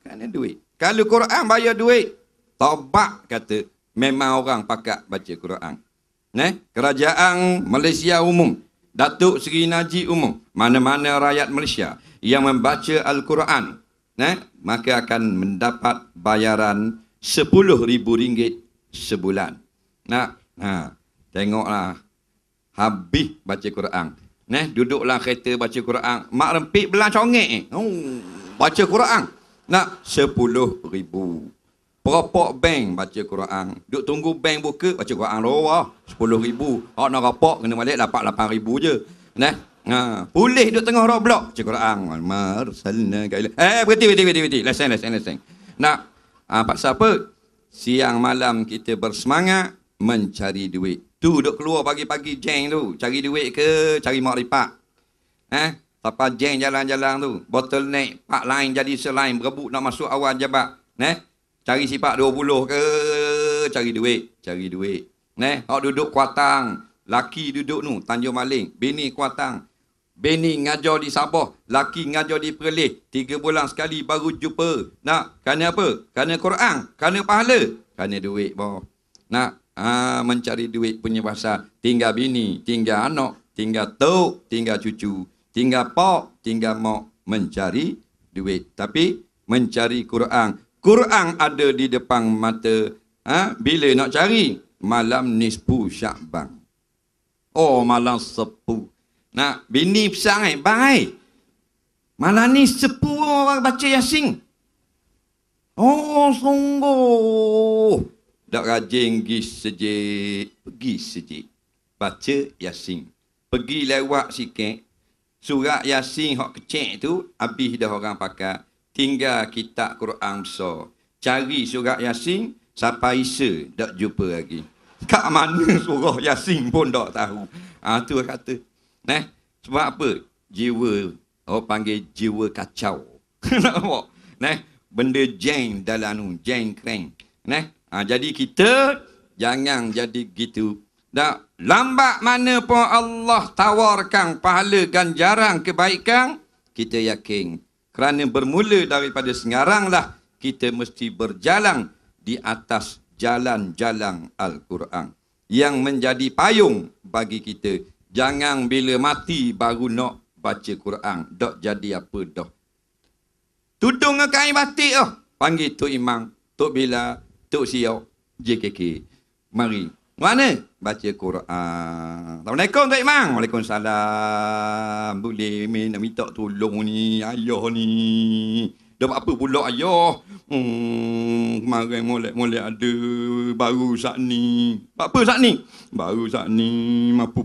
Kerana duit. Kalau Quran bayar duit, taubat kata memang orang pakat baca Quran. Kerajaan Malaysia umum, Datuk Seri Najib umum, mana-mana rakyat Malaysia yang membaca Al-Quran, maka akan mendapat bayaran RM10,000 sebulan. Tengoklah. Habis baca Quran. Duduklah kereta baca Quran. Mak rempit belah congek. Baca Quran. 10,000. Peropok bank baca Quran. Duk tunggu bank buka baca Quran loh. 10,000. Nak rapok kena balik dapat 8,000 je. Pulih duk tengah roadblock baca Quran. Marsalna kaila. Berhenti. Lesen. Pasal apa? Siang malam kita bersemangat mencari duit. Tu duk keluar pagi-pagi jeng tu. Cari duit ke cari makrifat. Sampai jeng jalan-jalan tu. Bottleneck. Pak lain jadi selain. Berebut nak masuk awal jabat. Cari sifat 20 ke. Cari duit. Hak duduk Kuatang. Laki duduk nu. Tanjung Maling. Bini Kuatang. Bini ngajar di Sabah. Laki ngajar di Perlis. 3 bulan sekali baru jumpa. Kerana apa? Kerana Quran. Kerana pahala. Kerana duit. Mencari duit punya pasal. Tinggal bini. Tinggal anak. Tinggal tok. Tinggal cucu. Tinggal pak. Tinggal mak. Mencari duit. Tapi mencari Quran. Quran ada di depan mata. Bila nak cari? Malam nisfu Sya'ban. Malam 10. Bini pesan baik. Malam ni 10 orang baca Yasin. Sungguh. dak rajin pergi sejik. Baca Yasin. Pergi lewat sikit, surat Yasin hak kecil tu habis dah orang pakai. Tinggal kitab Quran besar. Cari surat Yasin sampai isa tak jumpa lagi. Kat mana surah Yasin pun tak tahu. Tu kata. Sebab apa? Jiwa, orang panggil jiwa kacau. Nampak? Benda jeng dalam jeng kering. Jadi kita jangan jadi gitu. Tak lambat mana pun Allah tawarkan pahala ganjaran kebaikan, kita yakin. Kerana bermula daripada sekarang lah kita mesti berjalan di atas jalan-jalan Al-Quran yang menjadi payung bagi kita. Jangan bila mati baru nak baca Quran. Tak jadi apa dah. Tudung dengan kain batik panggil Tok Imam, Tok Bila, Tok Siok, JKK. Mari. Mana? Baca Quran. Assalamualaikum Tok Imam. Waalaikumsalam. Boleh nak minta tolong ni, ayah ni. Dah apa pula ayah? Kemarin molek ada baru saat ni. Apa saat ni? Baru saat ni mampu.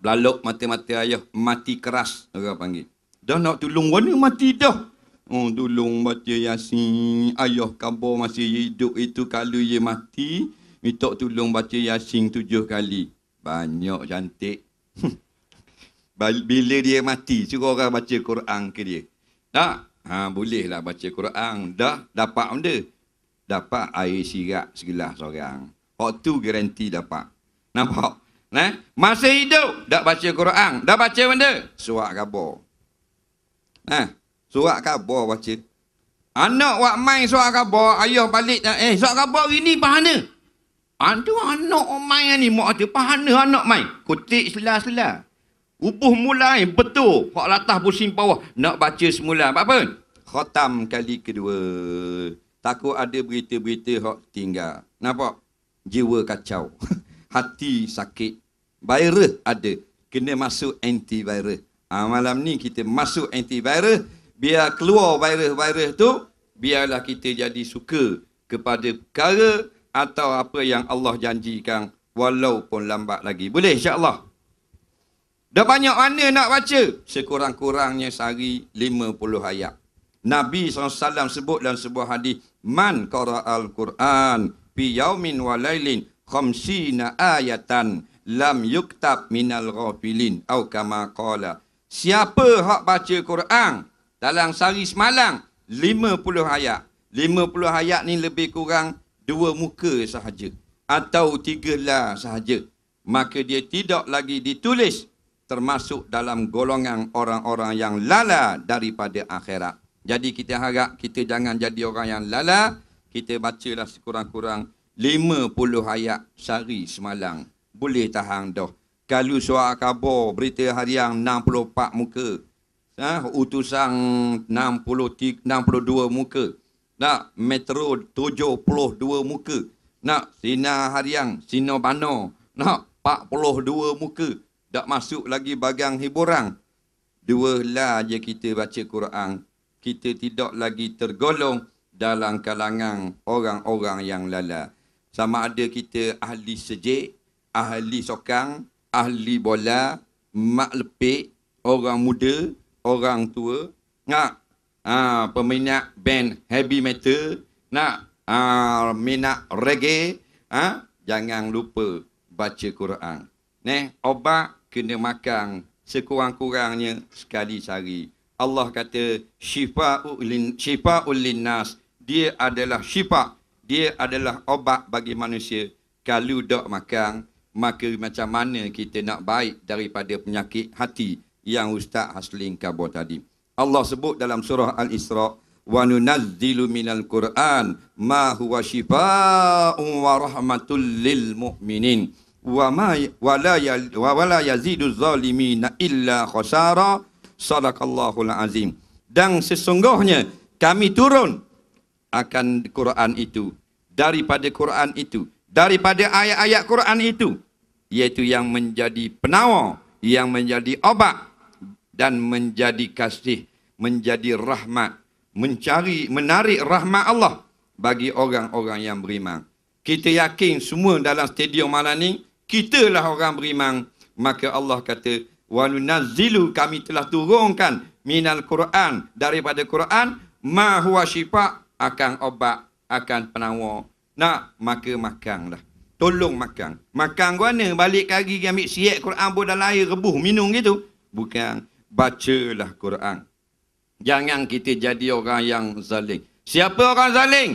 Belalok mata-mata ayah, mati keras orang panggil. Dah nak tolong mana mati dah. Tolong baca Yasin. Ayah khabar masih hidup itu kalau ia mati, minta tolong baca Yasin 7 kali. Banyak cantik. Bila dia mati, suruh orang baca Quran ke dia. Tak? Bolehlah baca Quran. Dah dapat benda. Dapat air sirat segelas orang. Waktu garanti dapat. Nampak? Masa hidup, tak baca Quran. Dah baca benda? Surat khabar. Surat khabar baca. Anak wak main surat khabar, ayah balik. Surat khabar ini pahana. Anak main ni, mak kata, pahana anak main. Kutik sela-sela. Ubuh mulai, betul. Hak latah pusing bawah. Nak baca semula. Apa? Khatam kali kedua. Takut ada berita-berita hak tinggal. Nampak? Jiwa kacau. Hati sakit. Virus ada. Kena masuk antivirus. Malam ni kita masuk antivirus. Biar keluar virus-virus tu, biarlah kita jadi suka kepada perkara atau apa yang Allah janjikan walaupun lambat lagi. Boleh insya-Allah. Dah banyak mana nak baca? Sekurang-kurangnya sehari 50 ayat. Nabi SAW sebut dalam sebuah hadis, man qara'al Quran fi yaumin wa lailin khamsina ayatan lam yuktab minal ghafilin atau kama qala. Siapa hak baca Quran dalam sehari semalam 50 ayat. 50 ayat ni lebih kurang 2 muka sahaja atau 3 lah sahaja. Maka dia tidak lagi ditulis termasuk dalam golongan orang-orang yang lala daripada akhirat. Jadi kita harap kita jangan jadi orang yang lala. Kita bacalah sekurang-kurang 50 ayat sehari semalam. Boleh tahan dah. Kalau surat khabar berita harian 64 muka. Utusan 62 muka. Nak metro 72 muka. Nak sinar harian, sinar bano. Nak 42 muka. Tak masuk lagi bagang hiburan. 2 lah je kita baca Quran. Kita tidak lagi tergolong dalam kalangan orang-orang yang lala. Sama ada kita ahli sejik, ahli sokang, ahli bola, mak lepik, orang muda, orang tua, nak peminat band heavy metal, nak minat reggae, jangan lupa baca Quran. Obat kena makan sekurang-kurangnya sekali sehari. Allah kata syifa'ul linnas. Dia adalah syifa. Dia adalah obat bagi manusia. Kalau tak makan, maka macam mana kita nak baik daripada penyakit hati yang Ustaz Haslin khabar tadi. Allah sebut dalam surah Al-Isra, wa nunazzilu minal Qur'an ma huwa syifaa'un wa rahmatul lil mu'minin wa la yazidu zalimina illa khasara. Sadaqallahul azim. Dan sesungguhnya kami turun akan Quran itu, daripada Quran itu, daripada ayat-ayat Quran itu, iaitu yang menjadi penawar, yang menjadi obat dan menjadi kasih, menjadi rahmat, menarik rahmat Allah bagi orang-orang yang beriman. Kita yakin semua dalam stadium malam ni, kitalah orang beriman. Maka Allah kata, wa nunazzilu, kami telah turunkan minal Quran, daripada Quran, ma huwa syifa, akan obat, akan penawar. Nak maka makanlah. Tolong makan. Makan mana? Balik kaki ambil siap Quran pun dalam air rebuh minum gitu. Bukan. Bacalah Quran. Jangan kita jadi orang yang zalim. Siapa orang zalim?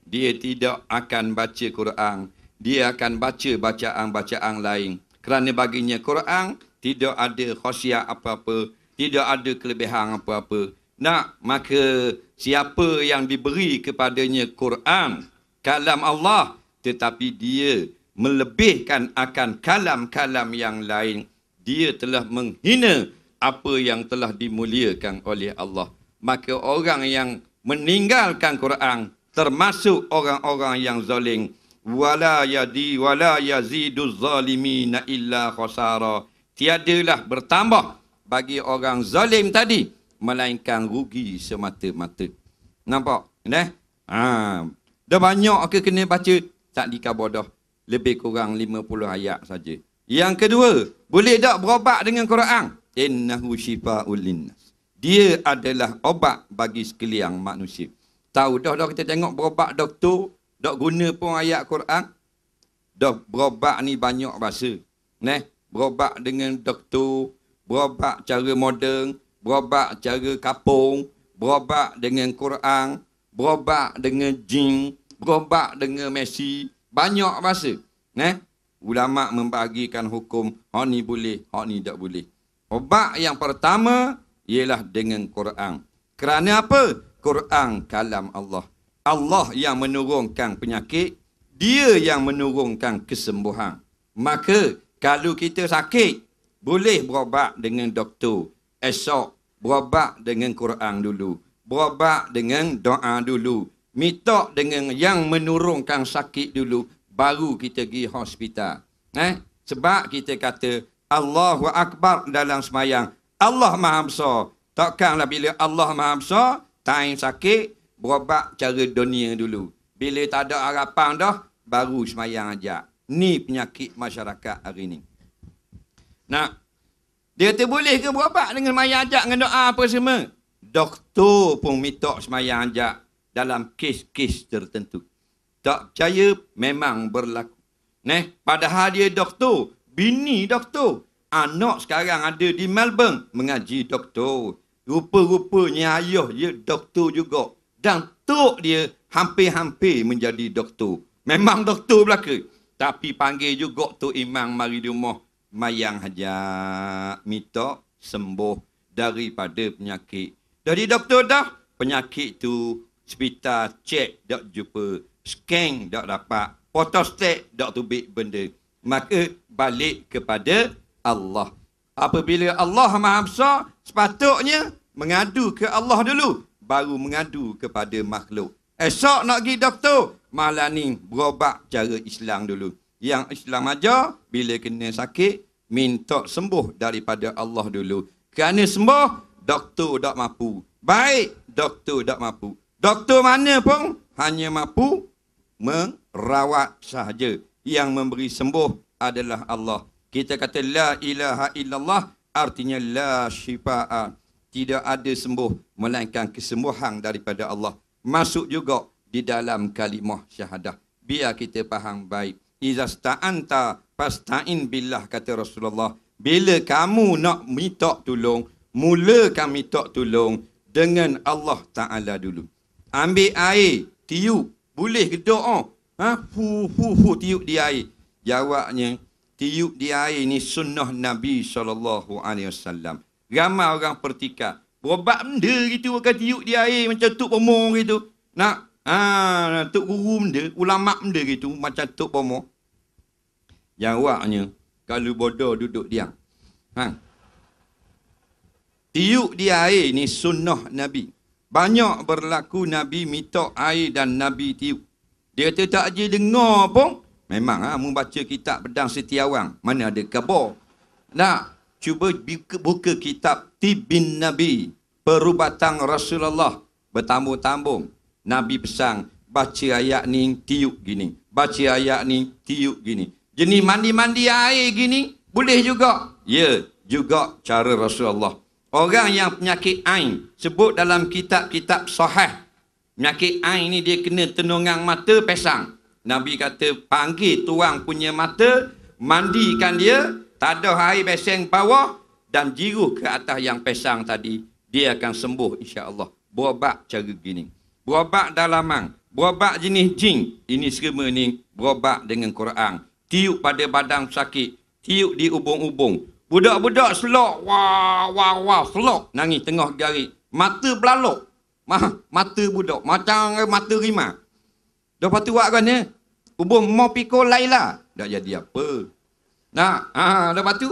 Dia tidak akan baca Quran. Dia akan baca bacaan-bacaan lain. Kerana baginya Quran tidak ada khasiat apa-apa. Tidak ada kelebihan apa-apa. Nak, maka siapa yang diberi kepadanya Quran, kalam Allah, tetapi dia melebihkan akan kalam-kalam yang lain, dia telah menghina apa yang telah dimuliakan oleh Allah. Maka orang yang meninggalkan Quran termasuk orang-orang yang zalim. Wala yazidu zalimina illa khasara. Tiadalah bertambah bagi orang zalim tadi melainkan rugi semata-mata. Nampak? Dah banyak ke kena baca? Tak dikabur dah. Lebih kurang 50 ayat saja. Yang kedua, boleh tak berobat dengan Quran? Innahu syifa'ul linnas. Dia adalah obat bagi sekalian manusia. Tahu dah kita tengok berobat doktor, dok guna pun ayat Quran. Dah berobat ni banyak bahasa. Berobat dengan doktor, berobat cara moden, berobat cara kapung, berobat dengan Quran, berobat dengan jin, berobat dengan Messi. Banyak bahasa. Ulama membagikan hukum, hak ni boleh, hak ni tak boleh. Obat yang pertama ialah dengan Quran. Kerana apa? Quran kalam Allah. Allah yang menurunkan penyakit, dia yang menurunkan kesembuhan. Maka kalau kita sakit, boleh berobat dengan doktor. Esok berobat dengan Quran dulu. Berobat dengan doa dulu. Minta dengan yang menurunkan sakit dulu, baru kita pergi hospital. Sebab kita kata Allahu Akbar dalam semayang. Allah Maha Besar. Takkanlah bila Allah Maha Besar, time sakit, berobat cara dunia dulu. Bila tak ada harapan dah, baru semayang aja. Ni penyakit masyarakat hari ni. Nak, dia kata boleh ke berobat dengan semayang ajak dengan doa apa semua? Doktor pun minta semayang ajak dalam kes-kes tertentu. Tak percaya, memang berlaku. Padahal dia doktor, bini doktor. Anak sekarang ada di Melbourne mengaji doktor. Rupa-rupanya ayah dia doktor juga. Dan tok dia hampir-hampir menjadi doktor. Memang doktor belaka. Tapi panggil juga Tok Imam mari di rumah. Mayang hajat, minta sembuh daripada penyakit. Jadi doktor dah, penyakit tu hospital cek tak jumpa, scan tak dapat, photostat tak tubik benda. Maka balik kepada Allah. Apabila Allah Maha Besar, sepatutnya mengadu ke Allah dulu, baru mengadu kepada makhluk. Esok nak pergi doktor, malam ni berobat cara Islam dulu. Yang Islam ajar, bila kena sakit, minta sembuh daripada Allah dulu. Kerana sembuh, doktor tak mampu. Baik, doktor tak mampu. Doktor mana pun hanya mampu merawat sahaja. Yang memberi sembuh adalah Allah. Kita kata la ilaha illallah, artinya la syifaa. Tidak ada sembuh melainkan kesembuhan daripada Allah. Masuk juga di dalam kalimah syahadah. Biar kita faham baik. Iza sta'anta fasta'in billah, kata Rasulullah. Bila kamu nak minta tolong, mulakan minta tolong dengan Allah Ta'ala dulu. Ambil air, tiup. Boleh ke doa? Tiup di air. Jawabnya, tiup di air ni sunnah Nabi SAW. Ramai orang pertikap. Berobat benda gitu, akan tiup di air macam tuk pomor gitu. Nak, tuk guru benda, ulama benda gitu, macam tuk pomor. Jawabnya, kalau bodoh duduk diam. Tiup di air ni sunnah Nabi. Banyak berlaku Nabi minta air dan Nabi tiup. Dia kata tak je dengar pun. Memang membaca kitab Pedang Setiawang. Mana ada khabar. Nak, cuba buka kitab Tibbin Nabi. Perubatan Rasulullah. Bertambung-tambung. Nabi pesan, baca ayat ni tiup gini. Baca ayat ni tiup gini. Jenis mandi-mandi air gini boleh juga. Ya, juga cara Rasulullah. Orang yang penyakit ain sebut dalam kitab-kitab sahih. Penyakit ain ni dia kena tenungang mata pesang. Nabi kata panggil tuang punya mata, mandikan dia, tak ada air beseng bawah dan jiruh ke atas yang pesang tadi. Dia akan sembuh insya-Allah. Berobat cara gini. Berobat dalaman, berobat jenis jin. Ini semua ni berobat dengan Quran. Tiup pada badan sakit, tiup di ubung-ubung. Budak-budak selok, wah, selok. Nangis tengah garik. Mata belalok. Mata budak. Macam mata rimau. Lepas tu buat kan ya? Ubung mau pikul Laila. Tak jadi apa. Nah, lepas tu,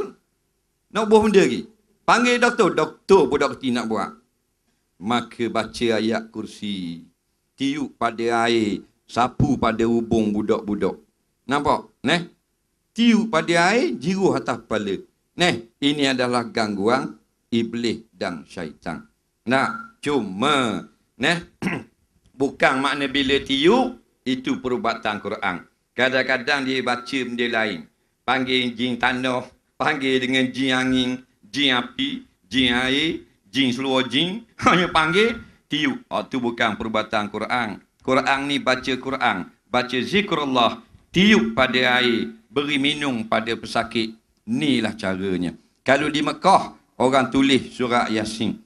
nak buat benda lagi. Panggil doktor. Doktor budak kecil nak buat. Maka baca ayat kursi. Tiup pada air. Sapu pada ubung budak-budak. Nampak? Tiup pada air, jiruh atas kepala. Ini adalah gangguan iblis dan syaitan. Cuma, bukan makna bila tiup, itu perubatan Quran. Kadang-kadang dia baca benda lain. Panggil jin tanah, panggil dengan jin angin, jin api, jin air, jin seluar jin. Hanya panggil, tiup. Itu bukan perubatan Quran. Quran ni baca Quran, baca zikrullah, tiup pada air, beri minum pada pesakit. Inilah caranya. Kalau di Mekah, orang tulis surah Yasin.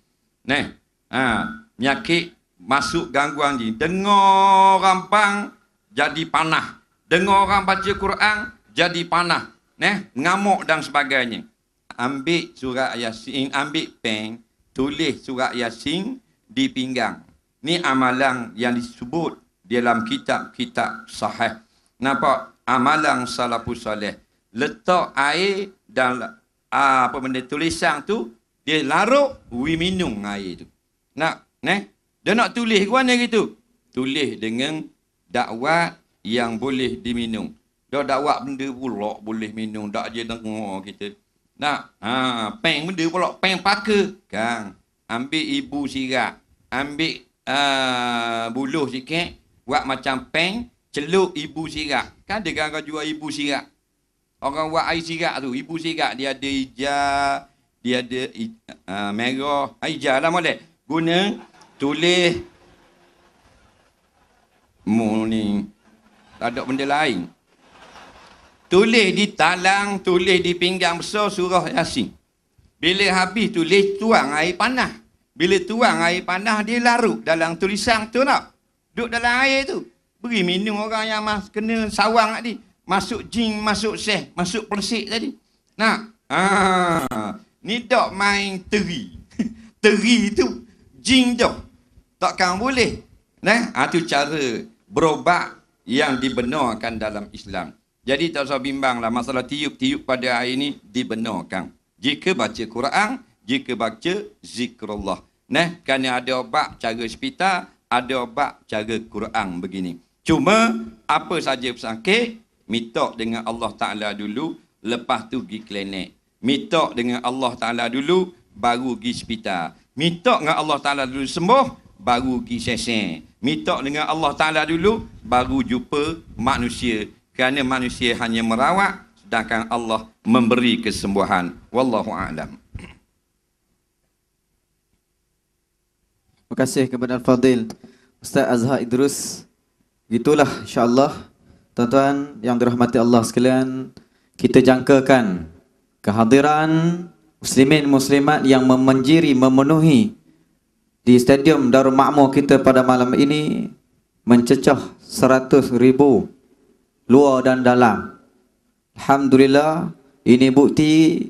Penyakit masuk gangguan jin. Dengar orang pang, jadi panah. Dengar orang baca Quran, jadi panah. Ngamuk dan sebagainya. Ambil surah Yasin, ambil pen, tulis surah Yasin di pinggang. Ni amalan yang disebut dalam kitab-kitab sahih. Nampak? Amalan salafus salih. Letak air dan benda tulisan tu, dia larut, minum air tu. Dia nak tulis ke mana gitu? Tulis dengan dakwat yang boleh diminum. Dia dakwat benda pula boleh minum, tak je dengar kita. Peng benda pula, peng paka. Kang, ambil ibu sirat, ambil buluh sikit, buat macam peng, celup ibu sirat. Kan ada kan jual ibu sirat. Orang buat air sirat tu, ibu sirat dia ada hijau, dia ada merah, hijau lah boleh. Guna tulis ni tak ada benda lain. Tulis di talang, tulis di pinggang besar surah Yasin. Bila habis tulis, tuang air panas. Bila tuang air panas, dia larut dalam tulisan tu nak. Duduk dalam air tu. Beri minum orang yang kena sawang tadi. Masuk jin, masuk seh, masuk persik tadi. Ni tak main teri. Teri tu jin tu. Takkan boleh. Itu cara berobat yang dibenarkan dalam Islam. Jadi tak usah bimbanglah masalah tiup-tiup pada air ni dibenarkan. Jika baca Quran, jika baca zikrullah. Kerana ada obat cara hospital, ada obat cara Quran begini. Cuma apa saja pesakit, minta dengan Allah Ta'ala dulu, lepas tu pergi klinik. Minta dengan Allah Ta'ala dulu, baru pergi hospital. Minta dengan Allah Ta'ala dulu sembuh, baru pergi sesen. Minta dengan Allah Ta'ala dulu, baru jumpa manusia. Kerana manusia hanya merawat, sedangkan Allah memberi kesembuhan. Wallahu a'lam. Terima kasih kepada Al-Fadhil Ustaz Azhar Idrus. Itulah insya-Allah tuan-tuan yang dirahmati Allah sekalian, kita jangkakan kehadiran muslimin muslimat yang memanjiri memenuhi di Stadium Darul Ma'mur kita pada malam ini mencecah 100,000 luar dan dalam. Alhamdulillah, ini bukti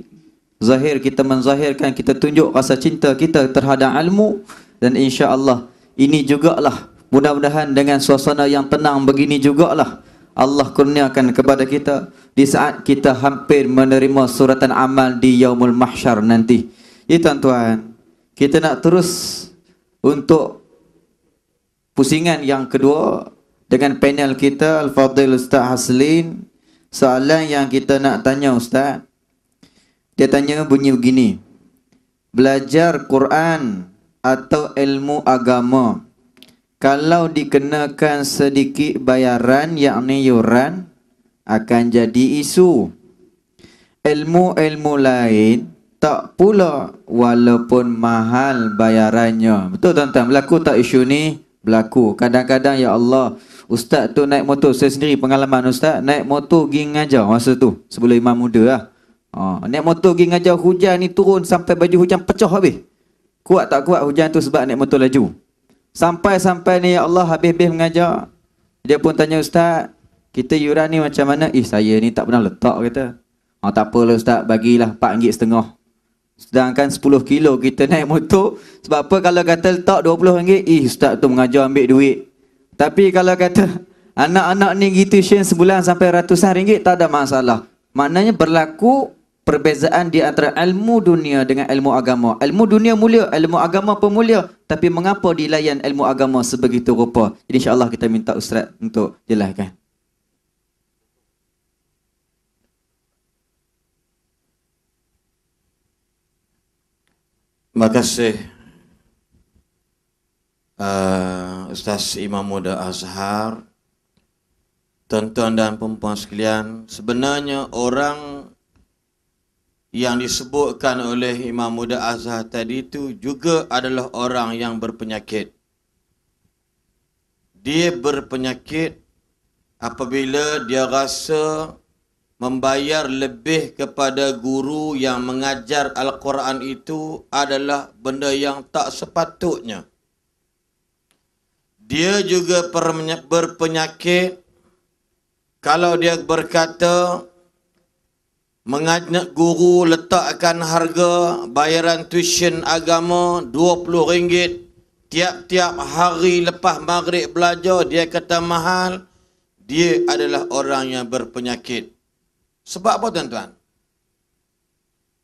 zahir kita menzahirkan, kita tunjuk rasa cinta kita terhadap ilmu, dan insya-Allah ini jugalah mudah-mudahan dengan suasana yang tenang begini jugalah Allah kurniakan kepada kita di saat kita hampir menerima suratan amal di Yaumul Mahsyar nanti. Ya tuan-tuan, kita nak terus untuk pusingan yang kedua dengan panel kita Al-Fadhil Ustaz Haslin. Soalan yang kita nak tanya Ustaz, dia tanya bunyi begini: belajar Quran atau ilmu agama kalau dikenakan sedikit bayaran, yakni yuran, akan jadi isu. Ilmu-ilmu lain tak pula walaupun mahal bayarannya. Betul tuan-tuan, berlaku tak isu ni? Berlaku. Kadang-kadang ya Allah, ustaz tu naik motor, saya sendiri pengalaman ustaz, naik motor pergi ngajar masa tu, sebelum imam muda lah. Naik motor pergi ngajar, hujan ni turun sampai baju hujan pecah habis. Kuat tak kuat hujan tu sebab naik motor laju. Sampai-sampai ni ya Allah habis-habis mengajar, dia pun tanya ustaz, kita yuran ni macam mana? Saya ni tak pernah letak kata. Tak apalah ustaz, bagilah RM4.50. Sedangkan 10 kilo kita naik motor. Sebab apa kalau kata letak RM20? Ustaz tu mengajar ambil duit. Tapi kalau kata anak-anak ni pergi tuition sebulan sampai ratusan ringgit, tak ada masalah. Maknanya berlaku perbezaan di antara ilmu dunia dengan ilmu agama. Ilmu dunia mulia, ilmu agama pun mulia. Tapi mengapa dilayan ilmu agama sebegitu rupa? Jadi insyaAllah kita minta ustaz untuk jelaskan. Terima kasih Ustaz Imam Muda Azhar. Tuan-tuan dan perempuan sekalian, sebenarnya orang yang disebutkan oleh Imam Muda Azhar tadi itu juga adalah orang yang berpenyakit. Dia berpenyakit apabila dia rasa membayar lebih kepada guru yang mengajar Al-Quran itu adalah benda yang tak sepatutnya. Dia juga berpenyakit kalau dia berkata mengajak guru letakkan harga bayaran tuition agama RM20 tiap-tiap hari lepas maghrib belajar, dia kata mahal. Dia adalah orang yang berpenyakit. Sebab apa tuan-tuan?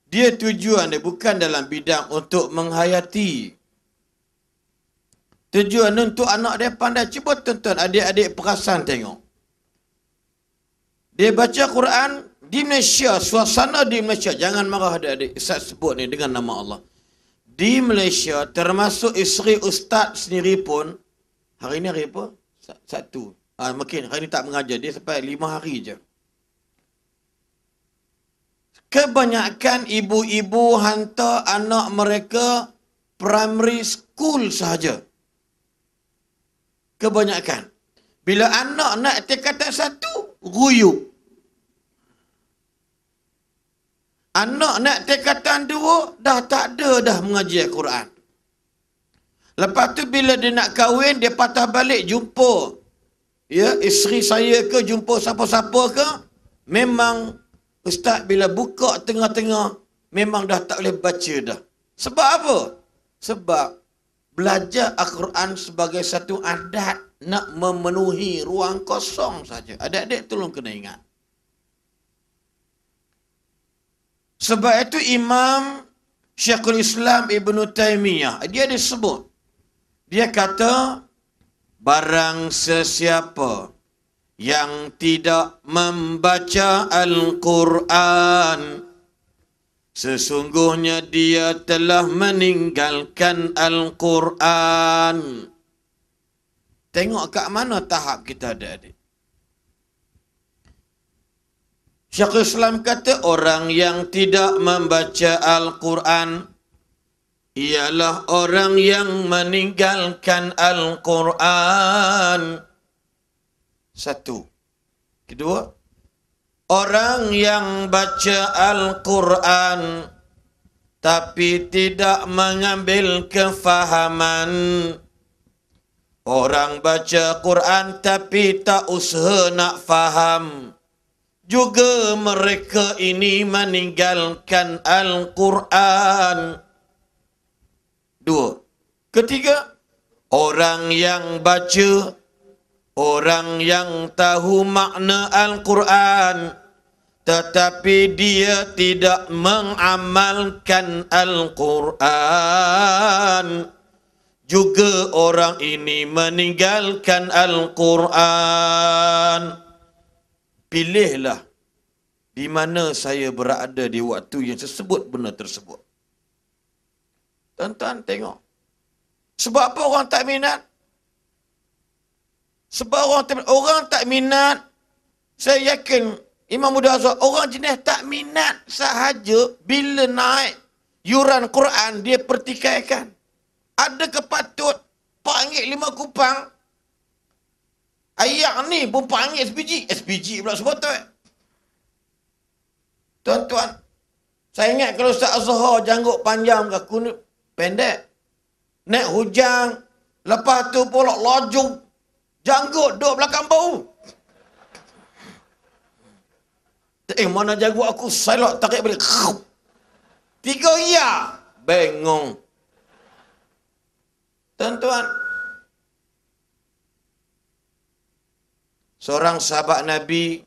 Dia tujuan dia bukan dalam bidang untuk menghayati. Tujuan untuk anak dia pandai. Cuba tuan-tuan adik-adik perasan tengok. Dia baca Quran di Malaysia, suasana di Malaysia. Jangan marah adik-adik, saya sebut ni dengan nama Allah. Di Malaysia, termasuk isteri ustaz sendiri pun, hari ni hari apa? Satu. Mungkin hari ni tak mengajar, dia sampai 5 hari je. Kebanyakan ibu-ibu hantar anak mereka primary school sahaja. Kebanyakan. Bila anak nak tingkatan 1, ruyuk. Anak nak tingkatan 2, dah tak ada dah mengaji Al-Quran. Lepas tu bila dia nak kahwin, dia patah balik jumpa. Ya, isteri saya ke, jumpa siapa-siapa ke, memang ustaz bila buka tengah-tengah, memang dah tak boleh baca dah. Sebab apa? Sebab belajar Al-Quran sebagai satu adat nak memenuhi ruang kosong saja. Adik-adik tolong kena ingat. Sebab itu Imam Syekhul Islam Ibn Taymiyah, dia disebut. Dia kata, barang sesiapa yang tidak membaca Al-Quran, sesungguhnya dia telah meninggalkan Al-Quran. Tengok kat mana tahap kita adik-adik. Syekhul Islam kata orang yang tidak membaca Al-Quran ialah orang yang meninggalkan Al-Quran. Satu. Kedua, orang yang baca Al-Quran tapi tidak mengambil kefahaman. Orang baca Quran tapi tak usaha nak faham. Juga mereka ini meninggalkan Al-Quran. Dua. Ketiga, orang yang baca, orang yang tahu makna Al-Quran tetapi dia tidak mengamalkan Al-Quran, juga orang ini meninggalkan Al-Quran. Pilihlah di mana saya berada di waktu yang tersebut benda tersebut. Tuan-tuan tengok. Sebab apa orang tak minat? Sebab orang tak minat. Saya yakin Imam Muda Azhar, orang jenis tak minat sahaja bila naik yuran Quran dia pertikaikan. Ada kepatut panggil 5 kupang. Ayat ni pun panggil SPG. SPG pula sebotol. Tuan-tuan, saya ingat kalau Ustaz Azhar janggut panjang ke kunut pendek. Naik hujang. Lepas tu pula laju. Janggut duduk belakang bau. Mana janggut aku? Saya tarik balik. 3 ya. Bengong. Tuan-tuan. Seorang sahabat Nabi.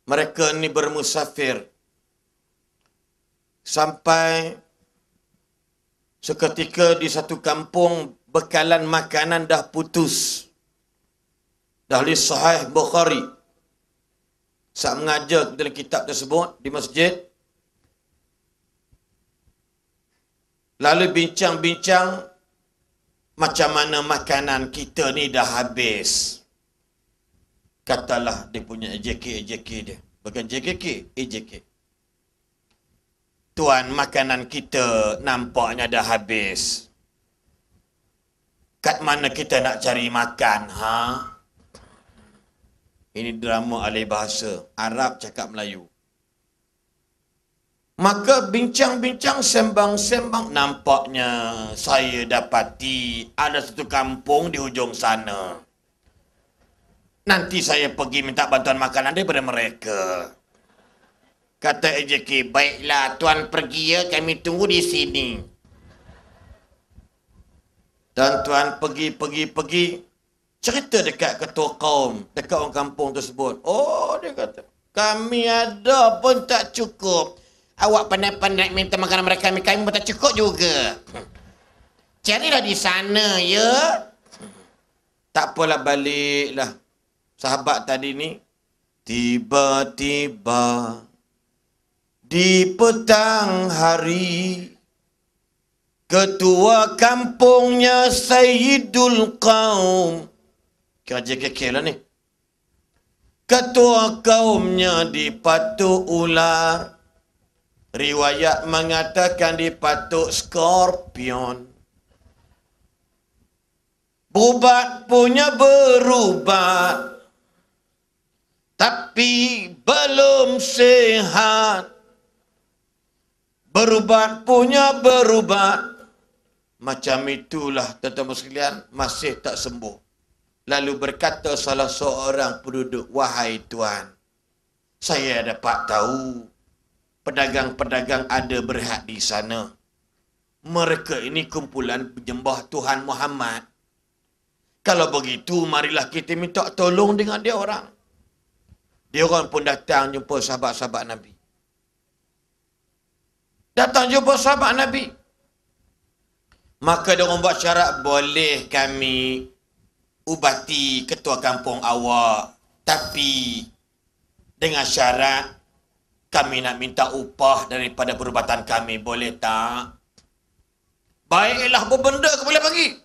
Mereka ni bermusafir. Sampai seketika di satu kampung bekalan makanan dah putus. Dah li Sahih Bukhari. Saat mengajar dalam kitab tersebut di masjid. Lalu bincang-bincang macam mana makanan kita ni dah habis. Katalah dia punya AJK dia. Bukan JKK, AJK. Tuan, makanan kita nampaknya dah habis. Kat mana kita nak cari makan, ha? Ini drama alih bahasa. Arab cakap Melayu. Maka bincang-bincang, sembang-sembang. Nampaknya saya dapati ada satu kampung di hujung sana. Nanti saya pergi minta bantuan makanan daripada mereka. Kata AJK, baiklah tuan pergi ya, kami tunggu di sini. Dan tuan pergi. Cerita dekat ketua kaum, dekat orang kampung tersebut. Oh, dia kata, kami ada pun tak cukup. Awak pandai-pandai minta makanan mereka, kami pun tak cukup juga. Carilah di sana, ya. Tak apalah, baliklah. Sahabat tadi ni, tiba-tiba di petang hari, ketua kampungnya Sayyidul Qaum. Kira JKK lah ni. Ketua kaumnya dipatuk ular. Riwayat mengatakan dipatuk skorpion. Berubat punya berubat. Tapi belum sehat. Berubat punya berubat. Macam itulah tuan-tuan sekalian, masih tak sembuh. Lalu berkata salah seorang penduduk, wahai tuan, saya dapat tahu pedagang-pedagang ada berhad di sana. Mereka ini kumpulan penyembah Tuhan Muhammad. Kalau begitu, marilah kita minta tolong dengan dia orang. Dia orang pun datang jumpa sahabat-sahabat Nabi. Datang jumpa sahabat Nabi. Maka dia orang buat syarat, boleh kami ubati ketua kampung awak. Tapi dengan syarat kami nak minta upah daripada perubatan kami. Boleh tak? Baiklah, apa benda kau boleh bagi?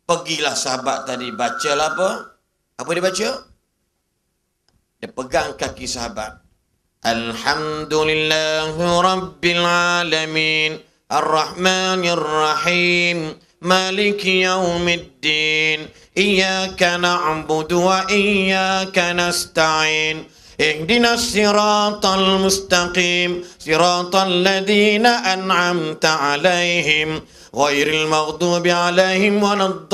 Pergilah sahabat tadi, bacalah apa? Apa dia baca? Dia pegang kaki sahabat. Alhamdulillahi Rabbil Alamin Ar-Rahmanir Rahim Maliki Yawmiddin Iyyaka na'budu wa iyyaka nasta'in Ihdinas siratal mustaqim Siratal ladhina an'amta alaihim Ghairil maghdubi alaihim waladdallin.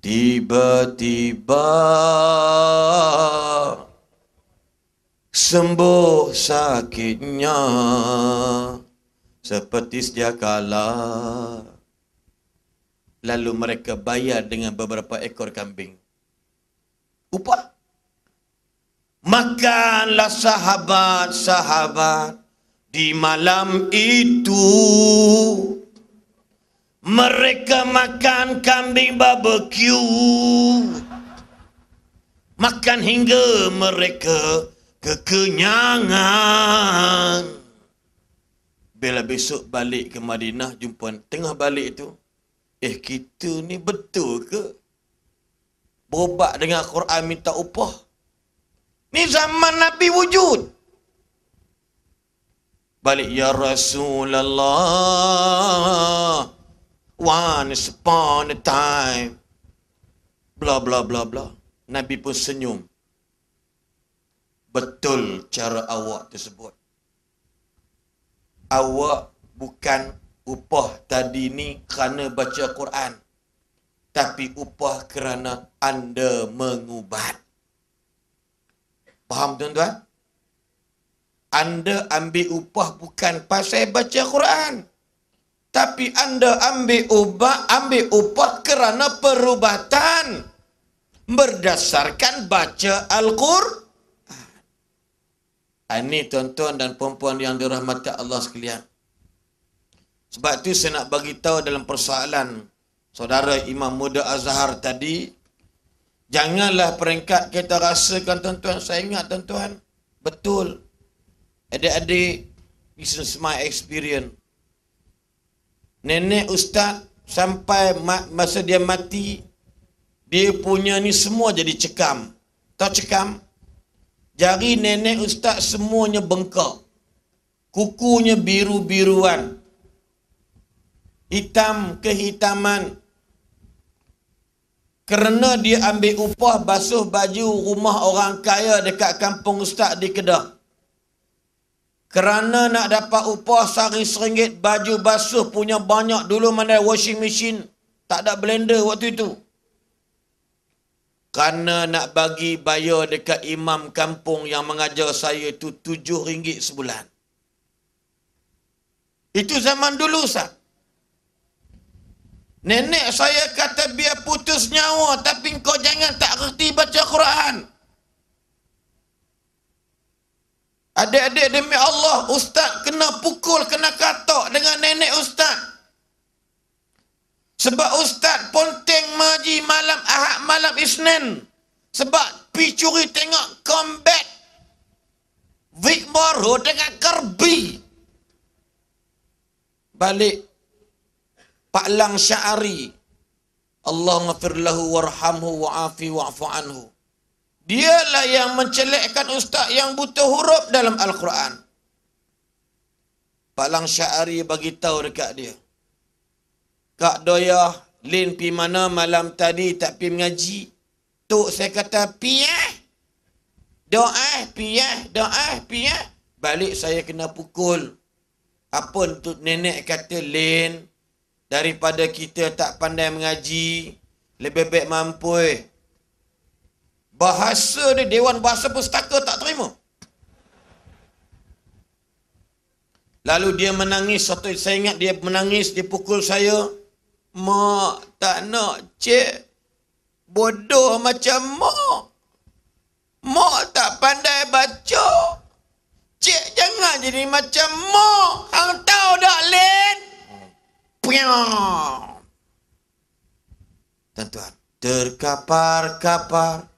Tiba-tiba sembuh sakitnya seperti sedia kala. Lalu mereka bayar dengan beberapa ekor kambing. Upah. Makanlah sahabat-sahabat di malam itu. Mereka makan kambing barbecue. Makan hingga mereka kekenyangan. Bila besok balik ke Madinah, jumpa tengah balik tu, kita ni betul ke? Berobat dengan Quran minta upah. Ni zaman Nabi wujud. Balik, ya Rasulullah, once upon a time, bla bla bla bla. Nabi pun senyum. Betul cara awak tersebut. Awak bukan upah tadi ni kerana baca Quran, tapi upah kerana anda mengubat. Faham tuan-tuan? Anda ambil upah bukan pasal baca Quran, tapi anda ambil upah kerana perubatan berdasarkan baca Al-Quran. Ini tuan-tuan dan puan-puan yang dirahmati Allah sekalian. Sebab itu saya nak bagi tahu dalam persoalan saudara Imam Muda Azhar tadi, janganlah peringkat kita rasakan tuan-tuan. Saya ingat tuan-tuan, betul. Adik-adik, this is my experience. Nenek ustaz sampai masa dia mati, dia punya ni semua jadi cekam. Tahu cekam? Jari nenek ustaz semuanya bengkak. Kukunya biru-biruan. Hitam kehitaman. Kerana dia ambil upah basuh baju rumah orang kaya dekat kampung ustaz di Kedah. Kerana nak dapat upah sehari RM1, baju basuh punya banyak. Dulu mana washing machine, tak ada blender waktu itu. Kerana nak bagi bayar dekat imam kampung yang mengajar saya itu RM7 sebulan. Itu zaman dulu, Ustaz. Nenek saya kata biar putus nyawa, tapi kau jangan tak kerti baca Quran. Adik-adik demi Allah, ustaz kena pukul, kena katok dengan nenek ustaz. Sebab ustaz ponteng maji malam Ahad, malam Isnin. Sebab pi curi tengok combat Vic Morrow dengan Kirby. Balik Pak Lang Sya'ari, Allah ghafir lahu warhamhu wa'afi wa'fu anhu. Dialah yang mencelekkan ustaz yang buta huruf dalam Al-Quran. Pak Lang Sya'ari bagi tahu dekat dia, Kak Doyah, Lin pi mana malam tadi tak pi mengaji? Tok saya kata pi doa pi doa pi Balik saya kena pukul. Apa untuk nenek kata, Lin, daripada kita tak pandai mengaji, lebih baik mampu. Bahasa dia, Dewan Bahasa Pustaka tak terima. Lalu dia menangis. Saya ingat dia menangis, dia pukul saya. Mak tak nak, cik. Bodoh macam mak. Mak tak pandai baca. Cik jangan jadi macam mak. Hang tahu tak, Len? Tuan-tuan, terkapar-kapar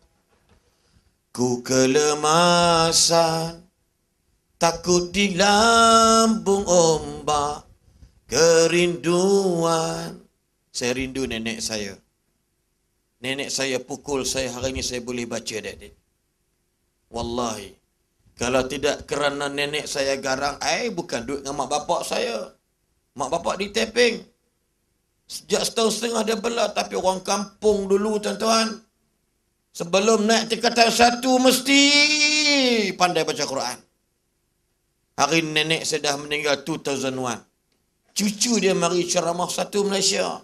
ku kelemasan, takut di lambung ombak kerinduan. Saya rindu nenek saya. Nenek saya pukul saya, hari ini saya boleh baca, adik-adik. Wallahi, kalau tidak kerana nenek saya garang, bukan duit dengan mak bapak saya. Mak bapak di Teping. Sejak setahun setengah dia bela, tapi orang kampung dulu, tuan-tuan, sebelum naik tingkatan 1 mesti pandai baca Quran. Hari nenek saya dah meninggal 2001. Cucu dia mari ceramah satu Malaysia.